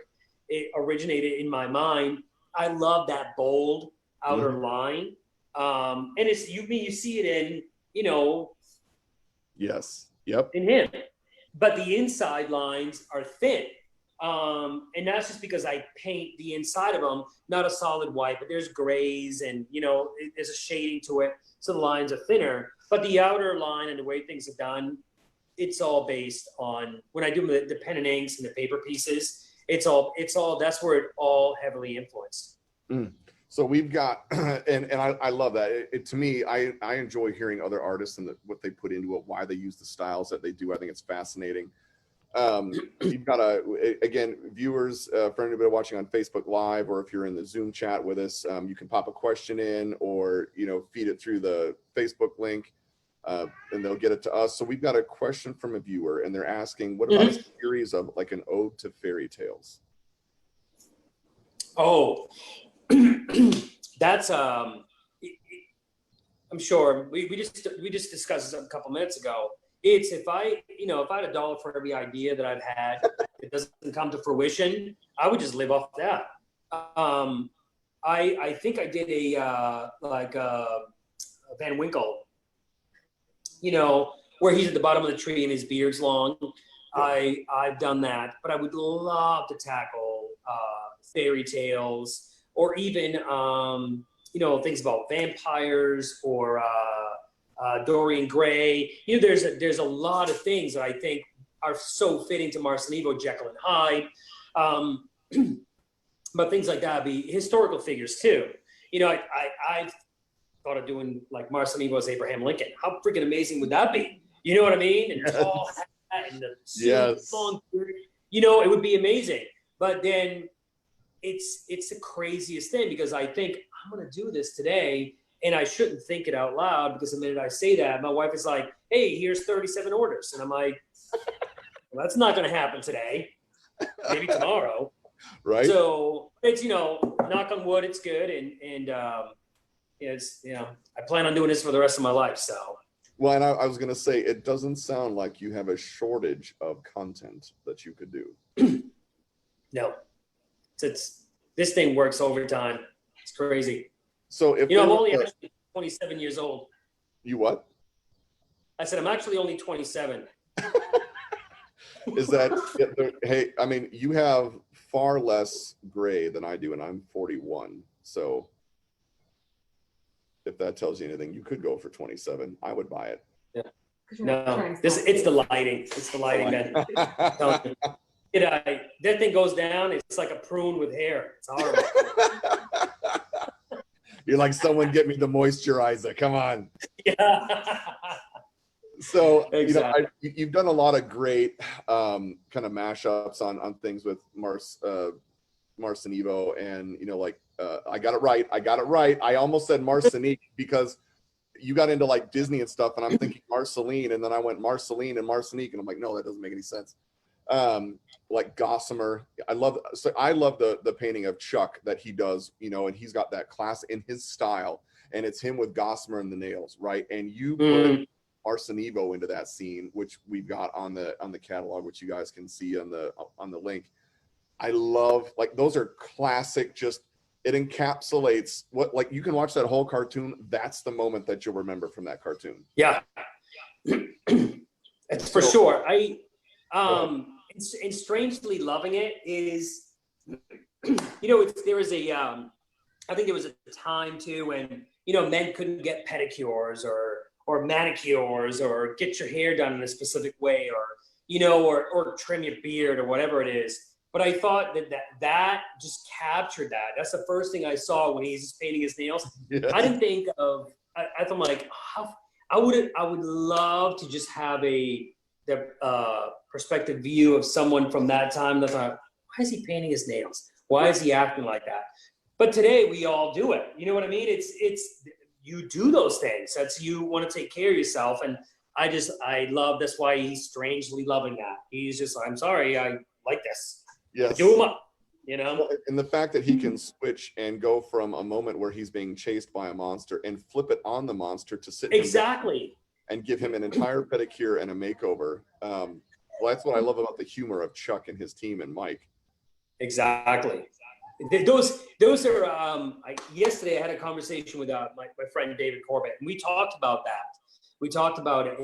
B: it originated in my mind. I love that bold outer line. And it's, you see it in, you know.
A: Yes. Yep.
B: In him. But the inside lines are thin. And that's just because I paint the inside of them, not a solid white, but there's grays and, you know, there's a shading to it. So the lines are thinner. But the outer line and the way things are done, it's all based on, when I do the pen and inks and the paper pieces, it's all that's where it all heavily influenced.
A: So we've got, and I love that. To me, I enjoy hearing other artists and what they put into it, why they use the styles that they do. I think it's fascinating. You've got again, viewers, for anybody watching on Facebook Live, or if you're in the Zoom chat with us, you can pop a question in, or, you know, feed it through the Facebook link, and they'll get it to us. So we've got a question from a viewer, and they're asking, what about a series of like an ode to fairy tales? Oh,
B: that's I'm sure we just discussed this a couple minutes ago. It's if I had $1 for every idea that I've had that doesn't come to fruition, I would just live off that. I think I did a Van Winkle, you know, where he's at the bottom of the tree and his beard's long. Yeah. I've done that, but I would love to tackle fairy tales, or even you know, things about vampires, or Dorian Gray. You know, there's a lot of things that I think are so fitting to Marcenivo, Jekyll and Hyde. But things like that would be historical figures too. You know, I've thought of doing like Marcenivo's Abraham Lincoln. How freaking amazing would that be? You know what I mean? And tall hat and the long beard. You know, it would be amazing. But then it's the craziest thing, because I think I'm gonna do this today, and I shouldn't think it out loud, because the minute I say that, my wife is like, hey, here's 37 orders. And I'm like, well, that's not gonna happen today. Maybe tomorrow.
A: Right.
B: So it's, you know, knock on wood, it's good. And it's, you know, I plan on doing this for the rest of my life. So.
A: Well, and I was gonna say, it doesn't sound like you have a shortage of content that you could do.
B: No. It's this thing works overtime. It's crazy.
A: So if
B: you know, I'm only actually 27 years old.
A: You what?
B: I said I'm actually only 27.
A: Is that, hey, I mean, you have far less gray than I do, and I'm 41. So if that tells you anything, you could go for 27. I would buy it.
B: Yeah. No, it's the lighting. It's the lighting, man. That thing goes down. It's like a prune with hair. It's horrible.
A: You're like, someone get me the moisturizer. Come on.
B: Yeah.
A: So, exactly. You know, you've done a lot of great kind of mashups on things with Marcenivo, and, you know, like I got it right. I almost said Marcenique because you got into like Disney and stuff, and I'm thinking Marceline, and then I went Marceline and Marcenique, and I'm like, no, that doesn't make any sense. Like Gossamer. I love the painting of Chuck that he does, you know, and he's got that class in his style, and it's him with Gossamer and the nails, right? And you put Marcenivo into that scene, which we've got on the catalog, which you guys can see on the link. I love, like, those are classic, just, it encapsulates what, like, you can watch that whole cartoon. That's the moment that you'll remember from that cartoon.
B: Yeah. It's for sure. And strangely loving it is, you know, there was a, I think there was a time too when, you know, men couldn't get pedicures or manicures or get your hair done in a specific way, or, you know, or trim your beard or whatever it is. But I thought that just captured that. That's the first thing I saw when he's just painting his nails. Yeah. I didn't think of, I thought like, I would love to just have the perspective view of someone from that time. That thought, why is he painting his nails? Why is he acting like that? But today we all do it. You know what I mean? It's you do those things. That's, you want to take care of yourself. And I love, that's why he's strangely loving that. He's just, I'm sorry, I like this.
A: Yes.
B: Do him up, you know?
A: And the fact that he can switch and go from a moment where he's being chased by a monster and flip it on the monster to sit
B: exactly
A: and give him an entire pedicure and a makeover. Well, that's what I love about the humor of Chuck and his team and Mike.
B: Exactly. Those are, yesterday I had a conversation with my friend David Corbett, and we talked about that. We talked about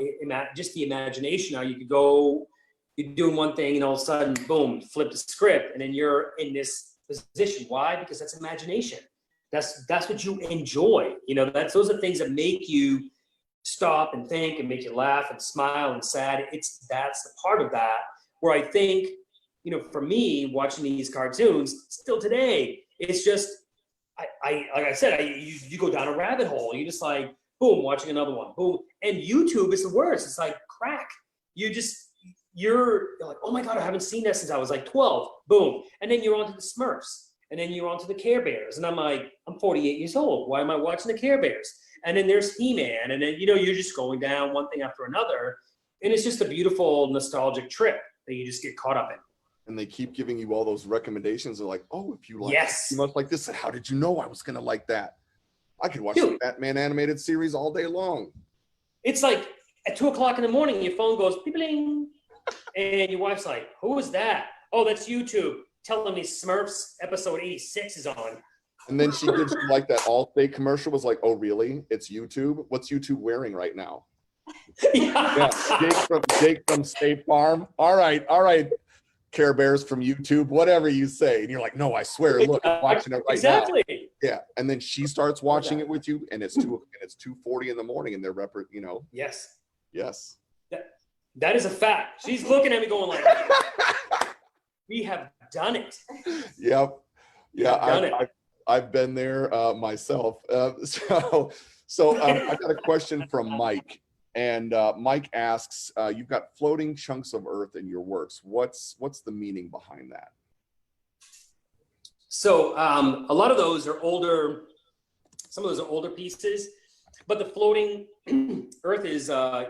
B: just the imagination, how you could go, you're doing one thing and all of a sudden, boom, flip the script, and then you're in this position. Why? Because that's imagination. That's what you enjoy. You know, those are things that make you stop and think and make you laugh and smile and sad. That's the part of that where I think, you know, for me, watching these cartoons still today, it's just, like I said, you go down a rabbit hole. You just like, boom, watching another one, boom. And YouTube is the worst. It's like crack. You're like, oh my God, I haven't seen that since I was like 12, boom. And then you're onto the Smurfs, and then you're onto the Care Bears. And I'm like, I'm 48 years old. Why am I watching the Care Bears? And then there's He-Man. And then, you know, you're just going down one thing after another. And it's just a beautiful nostalgic trip that you just get caught up in.
A: And they keep giving you all those recommendations. They're like, oh, if you like,
B: yes,
A: you must like this. How did you know I was going to like that? I could watch the Batman animated series all day long.
B: It's like at 2 o'clock in the morning, your phone goes, bling, and your wife's like, who is that? Oh, that's YouTube telling me Smurfs episode 86 is on.
A: And then she gives you like that Allstate commercial, was like, oh, really? It's YouTube? What's YouTube wearing right now? Yeah. Jake from State Farm. All right. Care Bears from YouTube, whatever you say. And you're like, no, I swear, look, I'm watching it right now. Yeah. And then she starts watching it with you, and it's 2:40 in the morning, and they're you know.
B: Yes.
A: That
B: is a fact. She's looking at me going like, we have done it.
A: Yep. Yeah. I've been there myself. So I got a question from Mike. And Mike asks, you've got floating chunks of earth in your works. What's the meaning behind that?
B: So a lot of those are older, some of those are older pieces, but the floating earth is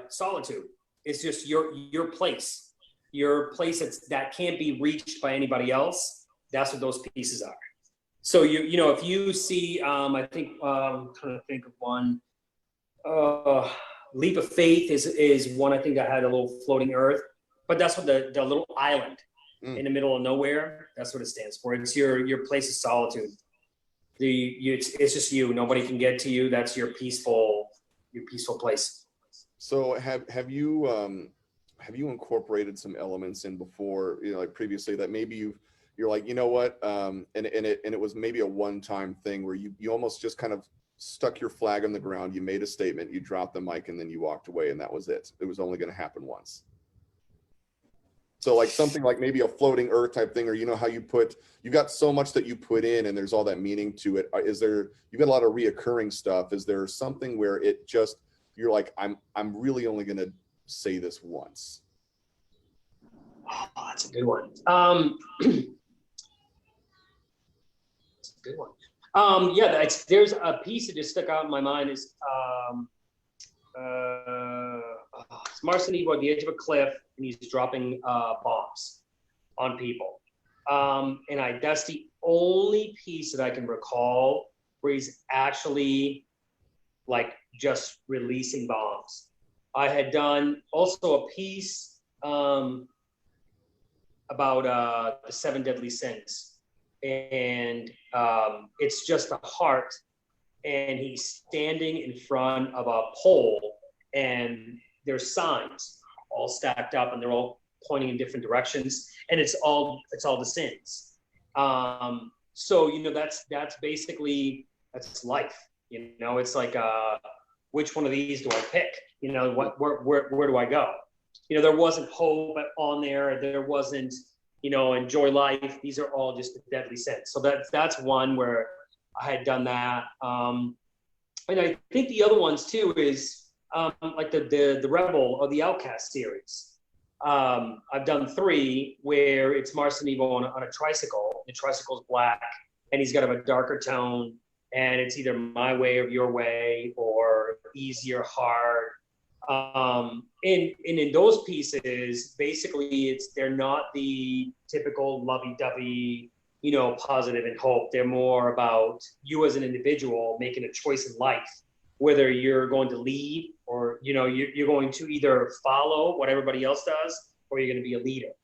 B: solitude. It's just your place that can't be reached by anybody else. That's what those pieces are. So you know, if you see, I think, I'm trying to think of one, Leap of Faith is one, I think, that had a little floating earth, but that's what the little island in the middle of nowhere, that's what it stands for. It's your place of solitude. It's just you. Nobody can get to you. That's your peaceful place. So
A: have you incorporated some elements in before, you know, like previously, that maybe you're like, you know what, and it was maybe a one-time thing where you almost just kind of stuck your flag on the ground, you made a statement, you dropped the mic, and then you walked away, and that was it. It was only going to happen once. So like something like maybe a floating earth type thing, or you know how you got so much that you put in and there's all that meaning to it. You've got a lot of reoccurring stuff. Is there something where it just, you're like, I'm really only going to say this once?
B: Oh, that's a good one. That's a good one. Yeah, there's a piece that just stuck out in my mind is it's Marcenivo at the edge of a cliff, and he's dropping bombs on people. And that's the only piece that I can recall where he's actually like just releasing bombs. I had done also a piece about the 7 deadly sins, and it's just a heart, and he's standing in front of a pole, and there's signs all stacked up, and they're all pointing in different directions, and it's all the sins. So that's basically that's life. It's like which one of these do I pick? Where do I go? There wasn't hope on there. There wasn't enjoy life. These are all just the deadly sins. So that's one where I had done that. And I think the other ones too is like the Rebel or the Outcast series. I've done 3 where it's Marcenivo on a tricycle. The tricycle's black, and he's got a darker tone, and it's either my way or your way, or easy or hard. In those pieces, basically, they're not the typical lovey-dovey, positive and hope. They're more about you as an individual making a choice in life, whether you're going to lead or you're going to either follow what everybody else does, or you're going to be a leader.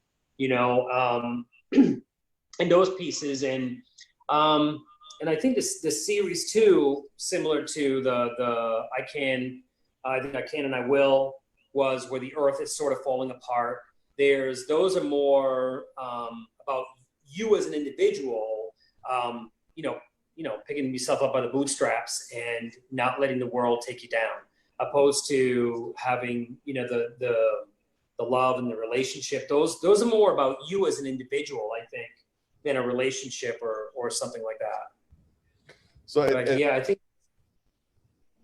B: In those pieces, and I think this series too, similar to the I think I can and I will, was where the earth is sort of falling apart. Those are more about you as an individual, picking yourself up by the bootstraps and not letting the world take you down, opposed to having, the love and the relationship. Those are more about you as an individual, I think, than a relationship or something like that.
A: So
B: I think,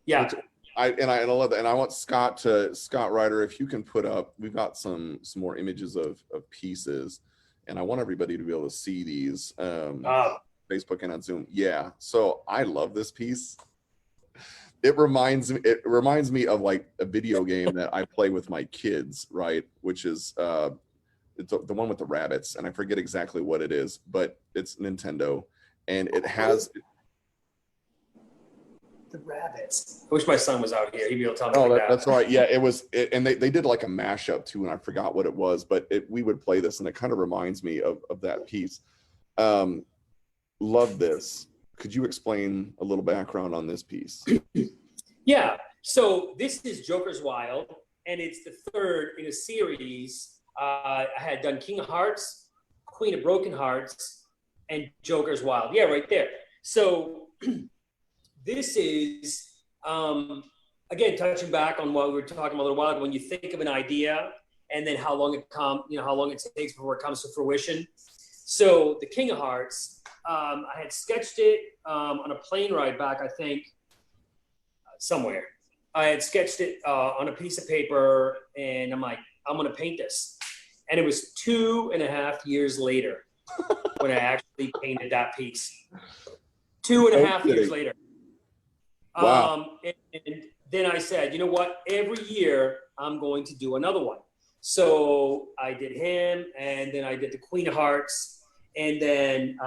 B: yeah.
A: I love that, and I want Scott Ryder, if you can put up, we've got some more images of pieces, and I want everybody to be able to see these Facebook and on Zoom. Yeah, so I love this piece. It reminds me of like a video game that I play with my kids, right? Which is it's the one with the rabbits, and I forget exactly what it is, but it's Nintendo, and it has.
B: The rabbits. I wish my son was out here. He'd be able to tell me.
A: That's all right. Yeah, it was, and they did like a mashup too, and I forgot what it was, but we would play this, and it kind of reminds me of that piece. Love this. Could you explain a little background on this piece?
B: Yeah. So this is Joker's Wild, and it's the 3rd in a series. I had done King of Hearts, Queen of Broken Hearts, and Joker's Wild. Yeah, right there. So this is, again, touching back on what we were talking about a little while ago, when you think of an idea and then how long it takes before it comes to fruition. So the King of Hearts, I had sketched it on a plane ride back, I think, somewhere. I had sketched it on a piece of paper, and I'm like, I'm going to paint this. And it was 2.5 years later when I actually painted that piece. 2.5 years later.
A: Wow.
B: And then I said, you know what? Every year I'm going to do another one. So I did him, and then I did the Queen of Hearts, and then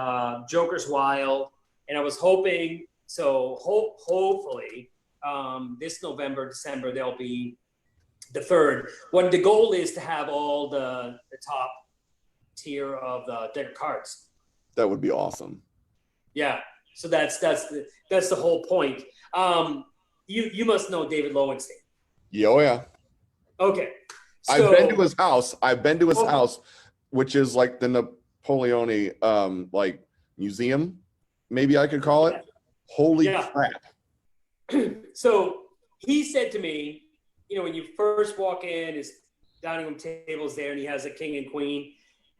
B: Joker's Wild. And I was hoping, hopefully this November, December, there'll be the 3rd. When the goal is to have all the top tier of the deck of cards.
A: That would be awesome.
B: Yeah. So that's the whole point. You must know David Lowenstein.
A: Yeah, oh yeah.
B: Okay. So,
A: I've been to his house, which is like the Napoleoni like museum, maybe I could call it. Holy crap.
B: So he said to me, when you first walk in, his dining room table's there, and he has a king and queen.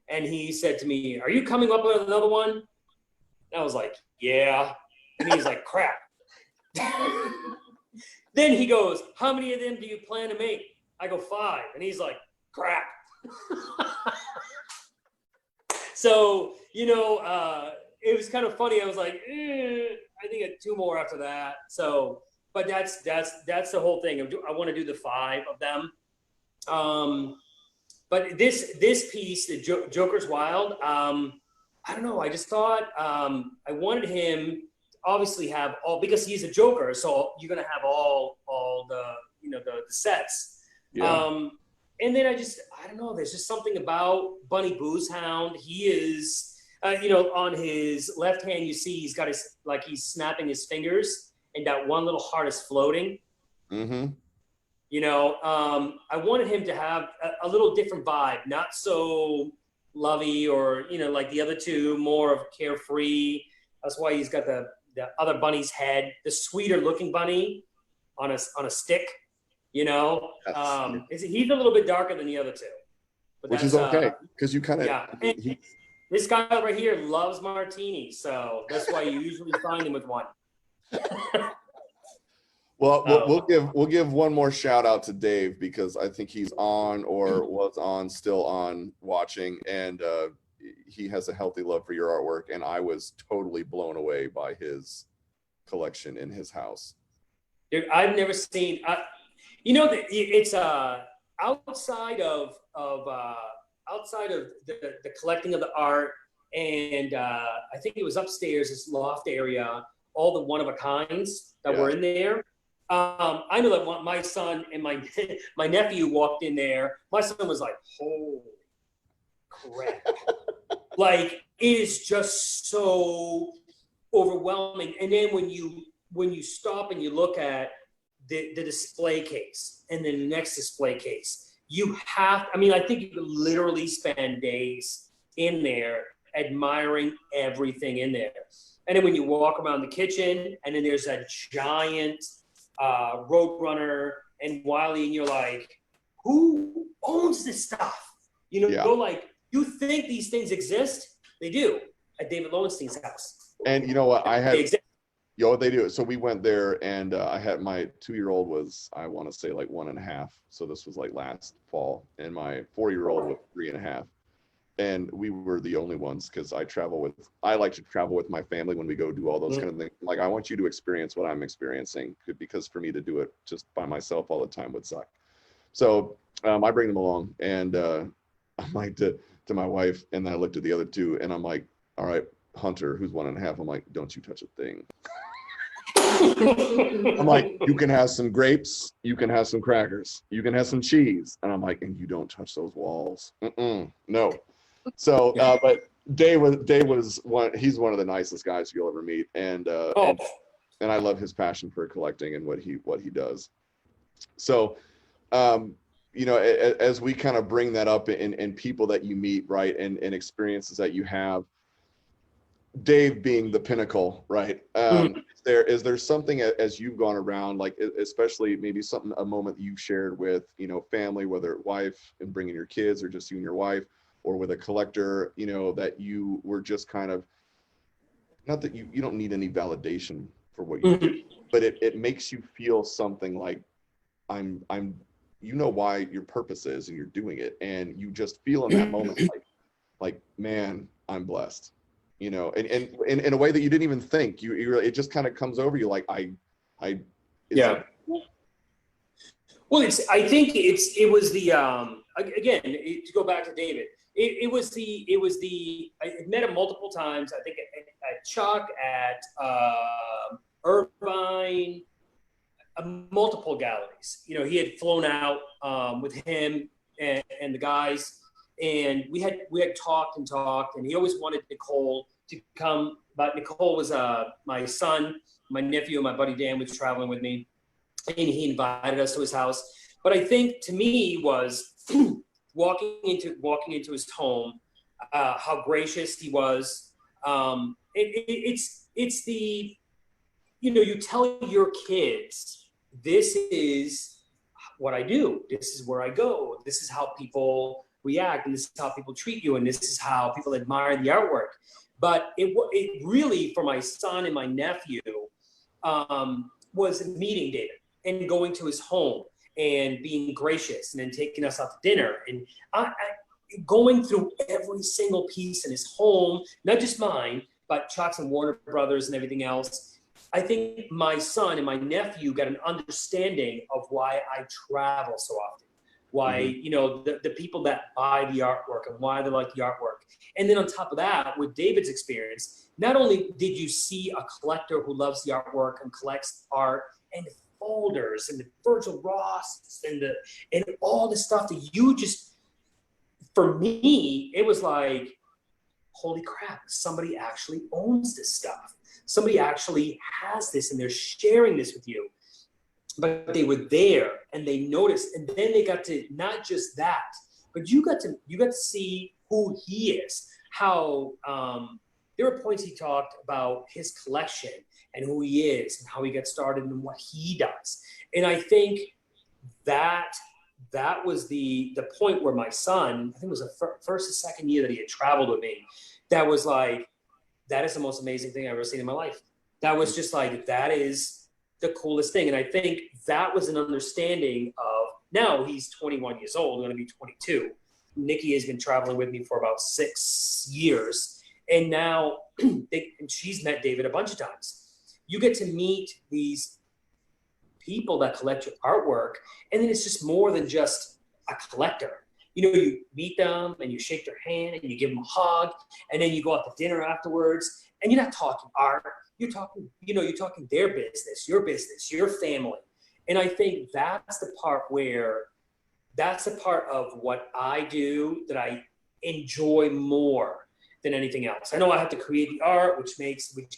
B: And he said to me, "Are you coming up with another one?" And I was like, "Yeah." And he's like, "Crap." Then he goes, "How many of them do you plan to make?" I go, 5. And he's like, "Crap." So, it was kind of funny. I was like, I think I had 2 more after that. So, but that's the whole thing. I want to do the 5 of them. But this piece, the Joker's Wild, I don't know. I just thought I wanted him to obviously have all, because he's a Joker, so you're gonna have all the the sets.
A: Yeah.
B: And then I don't know. There's just something about Bunny Boozehound. He is, on his left hand, you see he's got he's snapping his fingers, and that one little heart is floating.
A: Mm-hmm.
B: I wanted him to have a little different vibe, not so lovey or, like the other 2, more of carefree. That's why he's got the other bunny's head, the sweeter looking bunny on a stick, He's a little bit darker than the other 2. But
A: which is okay, because you kind of,
B: yeah. This guy over here loves martinis, so that's why you usually find him with one.
A: Well, we'll give one more shout out to Dave, because I think he's on, or was on, still on, watching, and he has a healthy love for your artwork, and I was totally blown away by his collection in his house.
B: Dude, I've never seen. It's outside of the collecting of the art, and I think it was upstairs, this loft area, all the one-of-a-kinds that were in there. I know that when my son and my nephew walked in there, my son was like, holy crap. Like, it is just so overwhelming. And then when you stop and you look at the display case and then the next display case, I think you could literally spend days in there admiring everything in there. And then when you walk around the kitchen, and then there's a giant Roadrunner and Wile-E, and you're like, who owns this stuff? Like, you think these things exist? They do, at David Lowenstein's house.
A: And you know what? They do. So we went there, and I had my 2-year-old was, I want to say, like 1.5. So this was like last fall, and my 4-year-old was 3.5. And we were the only ones, because I like to travel with my family when we go do all those kind of things. Like, I want you to experience what I'm experiencing, because for me to do it just by myself all the time would suck. So I bring them along, and I'm like to my wife, and then I looked at the other 2, and I'm like, all right, Hunter, who's 1.5, I'm like, don't you touch a thing. I'm like, you can have some grapes, you can have some crackers, you can have some cheese. And I'm like, and you don't touch those walls. No. So, but Dave was he's one of the nicest guys you'll ever meet. And I love his passion for collecting and what he does. So, as we kind of bring that up in people that you meet, right, and experiences that you have, Dave being the pinnacle, right? Is there something as you've gone around, like especially maybe a moment that you've shared with, family, whether wife and bringing your kids, or just you and your wife, or with a collector, that you were just kind of, not that you don't need any validation for what you do, but it makes you feel something like, I'm why your purpose is, and you're doing it, and you just feel in that moment like man, I'm blessed. And in a way that you didn't even think, it just kind of comes over you, like
B: yeah. Well, I think it was the again, to go back to David, it was the I met him multiple times. I think at Chuck, at Irvine, multiple galleries. He had flown out with him and the guys, and we had talked, and he always wanted Nicole to come, but Nicole was my son, my nephew, and my buddy Dan was traveling with me, and he invited us to his house. But I think to me was walking into his home, how gracious he was. It's the, you tell your kids, this is what I do, this is where I go, this is how people react, and this is how people treat you, and this is how people admire the artwork. But it really, for my son and my nephew, was meeting David and going to his home and being gracious, and then taking us out to dinner, and I going through every single piece in his home, not just mine, but Chuck's and Warner Brothers and everything else. I think my son and my nephew got an understanding of why I travel so often, why, you know, the people that buy the artwork and why they like the artwork. And then on top of that, with David's experience, not only did you see a collector who loves the artwork and collects art and the folders and the Virgil Ross and all the stuff that you just, for me, it was like, holy crap, somebody actually owns this stuff. Somebody actually has this and they're sharing this with you. But they were there and they noticed, and then they got to not just that, but you got to see who he is. How there were points he talked about his collection and who he is and how he got started and what he does. And I think that was the point where my son, I think it was the first or second year that he had traveled with me, that was like, that is the most amazing thing I've ever seen in my life. That was just like, that is the coolest thing. And I think that was an understanding of, now he's 21 years old, going to be 22. Nikki has been traveling with me for about 6 years. And now, and she's met David a bunch of times. You get to meet these people that collect your artwork, and then it's just more than just a collector. You know, you meet them and you shake their hand and you give them a hug, and then you go out to dinner afterwards, and you're not talking art. You're talking, you know, you're talking their business, your family. And I think that's the part of what I do that I enjoy more than anything else. I know I have to create the art, which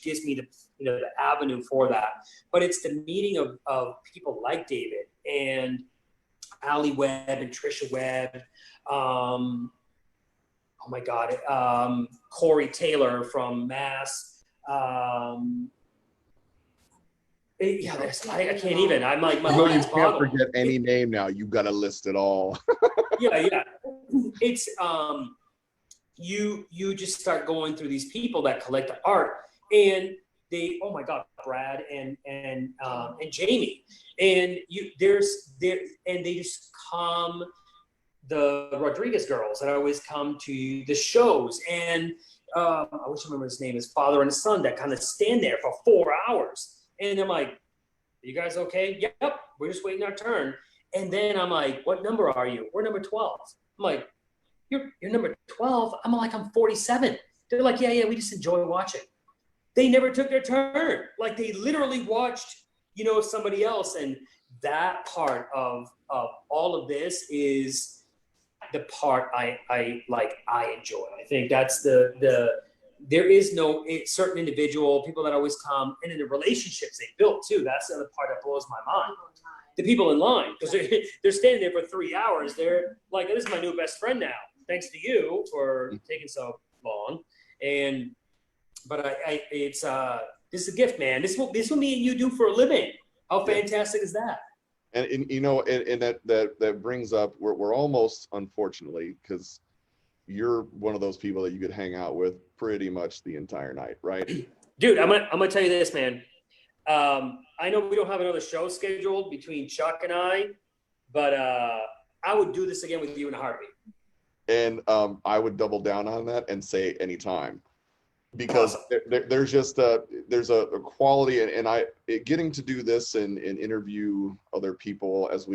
B: gives me the, you know, the avenue for that. But it's the meeting of people like David and Ali Webb and Trisha Webb. Oh my God, Corey Taylor from Mass. Yeah, I can't even. I'm like, my mind's
A: You can't
B: boggled.
A: forget any name now. You got to list it all.
B: Yeah. It's you just start going through these people that collect the art, and they, oh my God, Brad and Jamie, and they just come, the Rodriguez girls that always come to the shows, and I wish I remember his name, his father and his son that kind of stand there for 4 hours. And I'm like, are you guys okay? Yep, we're just waiting our turn. And then I'm like, what number are you? We're number 12. I'm like, you're number 12? I'm like, I'm 47. They're like, yeah, we just enjoy watching. They never took their turn. Like, they literally watched, you know, somebody else. And that part of all of this is the part I enjoy. I think that's there is no certain individual, people that always come, and in the relationships they built too. That's the other part that blows my mind. The people in line, because they're standing there for 3 hours. They're like, this is my new best friend now. Thanks to you for taking so long. But it's this is a gift, man. This is what me and you do for a living. How fantastic is that? And
A: you know, and that brings up, we're almost, unfortunately, because you're one of those people that you could hang out with pretty much the entire night, right?
B: Dude, I'm gonna tell you this, man. I know we don't have another show scheduled between Chuck and I, but I would do this again with you in a heartbeat.
A: And I would double down on that and say anytime, because there's just there's a quality, and getting to do this and interview other people as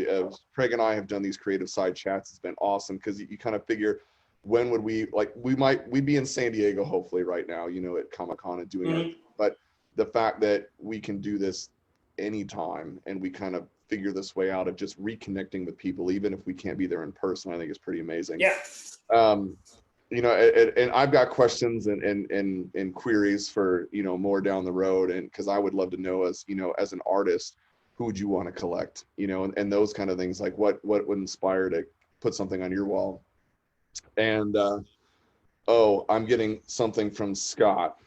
A: Craig and I have done these creative side chats has been awesome, because you kind of figure, when would we'd be in San Diego hopefully right now, you know, at ComicCon and doing it. But the fact that we can do this anytime, and we kind of figure this way out of just reconnecting with people, even if we can't be there in person, I think is pretty amazing.
B: Yeah.
A: You know, and I've got questions and queries for, you know, more down the road, and because I would love to know, as you know, as an artist, who would you want to collect, you know, and those kind of things, like what would inspire to put something on your wall. And I'm getting something from Scott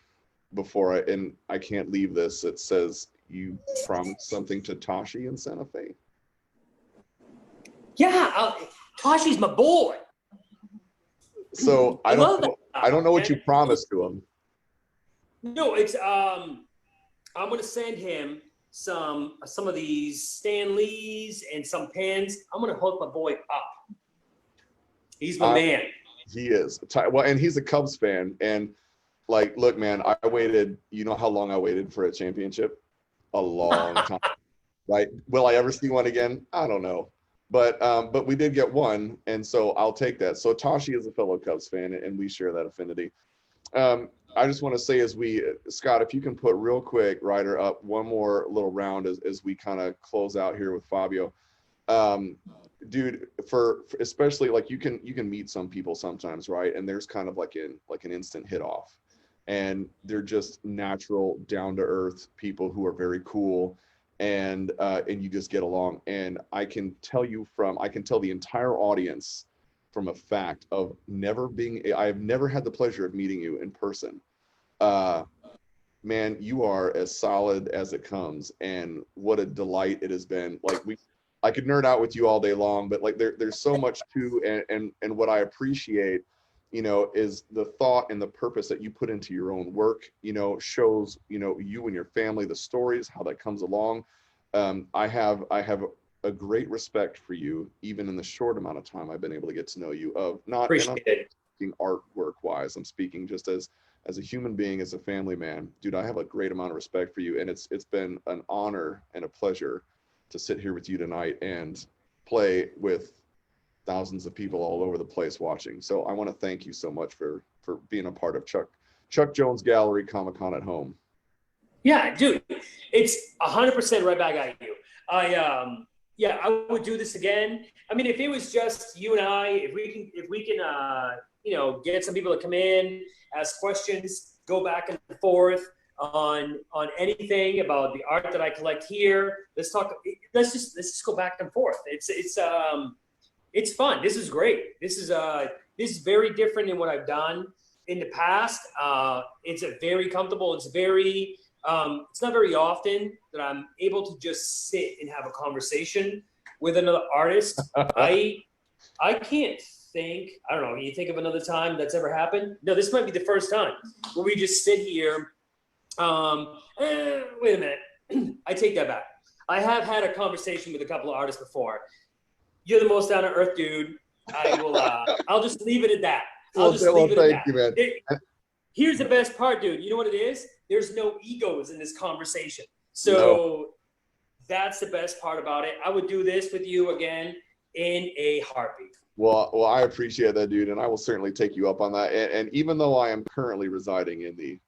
A: before and I can't leave this. It says you promised something to Tashi in Santa Fe.
B: Yeah, Tashi's my boy.
A: So I don't know what you promised to him.
B: No, it's I'm gonna send him some of these Stan Lees and some pens. I'm gonna hook my boy up. He's my man.
A: He is. Well, and he's a Cubs fan, and like, look, man, I waited, you know how long I waited for a championship? A long time, right? Will I ever see one again? I don't know. But we did get one, and so I'll take that. So Tashi is a fellow Cubs fan, and we share that affinity. I just want to say, Scott, if you can put real quick, Ryder, up one more little round as we kind of close out here with Fabio. Dude, for especially like you can meet some people sometimes, right? And there's kind of like an instant hit off, and they're just natural, down to earth people who are very cool, and you just get along. And I can tell the entire audience from a fact of I've never had the pleasure of meeting you in person. Man, you are as solid as it comes, and what a delight it has been. Like I could nerd out with you all day long, but like there's so much to, and what I appreciate, you know, is the thought and the purpose that you put into your own work, you know, shows, you know, you and your family, the stories, how that comes along. I have a great respect for you, even in the short amount of time I've been able to get to know you.
B: Appreciate it.
A: Speaking artwork wise, I'm speaking just as a human being, as a family man, dude. I have a great amount of respect for you, and it's been an honor and a pleasure to sit here with you tonight and play with thousands of people all over the place watching. So I want to thank you so much for being a part of Chuck Jones Gallery Comic-Con at home.
B: Yeah, dude, it's 100% right back at you. Yeah, I would do this again. I mean, if it was just you and I, if we can, you know, get some people to come in, ask questions, go back and forth on anything about the art that I collect here. Let's just go back and forth. It's fun. This is great. This is very different than what I've done in the past. It's a very comfortable. It's not very often that I'm able to just sit and have a conversation with another artist. I can't think. I don't know. Can you think of another time that's ever happened? No, this might be the first time where we just sit here. Wait a minute. I take that back. I have had a conversation with a couple of artists before. You're the most down to earth dude. I'll just leave it at that.
A: Thank you, man.
B: Here's the best part, dude. You know what it is? There's no egos in this conversation. So
A: No.
B: That's the best part about it. I would do this with you again in a heartbeat.
A: Well, I appreciate that, dude, and I will certainly take you up on that. And even though I am currently residing in the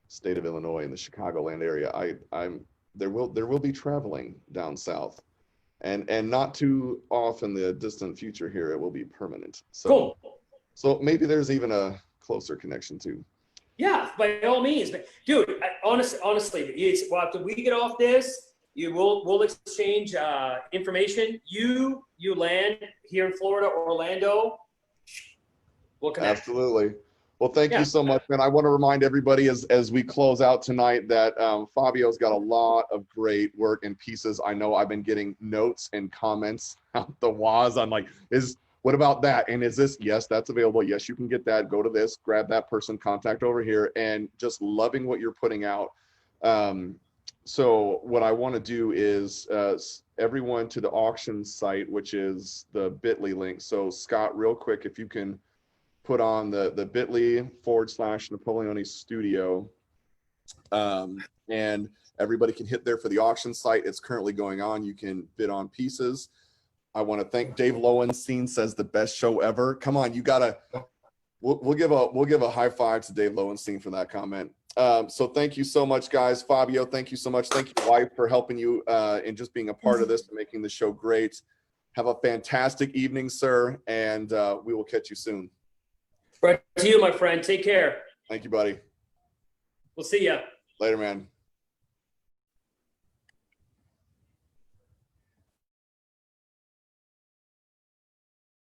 A: state of Illinois, in the Chicagoland area, there will be traveling down south, and not too off in the distant future here. It will be permanent. So,
B: cool.
A: So maybe there's even a closer connection too.
B: Yeah, by all means, dude. Honestly, after we get off this, we'll exchange information. You land here in Florida, Orlando. We'll connect.
A: Absolutely. Well, thank you so much, man. I want to remind everybody as we close out tonight that Fabio's got a lot of great work and pieces. I know I've been getting notes and comments out the waz. I'm like, what about that? And is this? Yes, that's available. Yes, you can get that. Go to this, grab that person, contact over here, and just loving what you're putting out. So what I want to do is everyone to the auction site, which is the bit.ly link. So Scott, real quick, if you can put on the bit.ly/Napoleoni Studio, and everybody can hit there for the auction site. It's currently going on. You can bid on pieces. I want to thank Dave Lowenstein, says the best show ever. Come on, you gotta. We'll give a high five to Dave Lowenstein for that comment. So thank you so much, guys. Fabio, thank you so much. Thank you, wife, for helping you and just being a part of this and making the show great. Have a fantastic evening, sir, and we will catch you soon.
B: Right to you, my friend. Take care.
A: Thank you, buddy.
B: We'll see ya.
A: Later, man.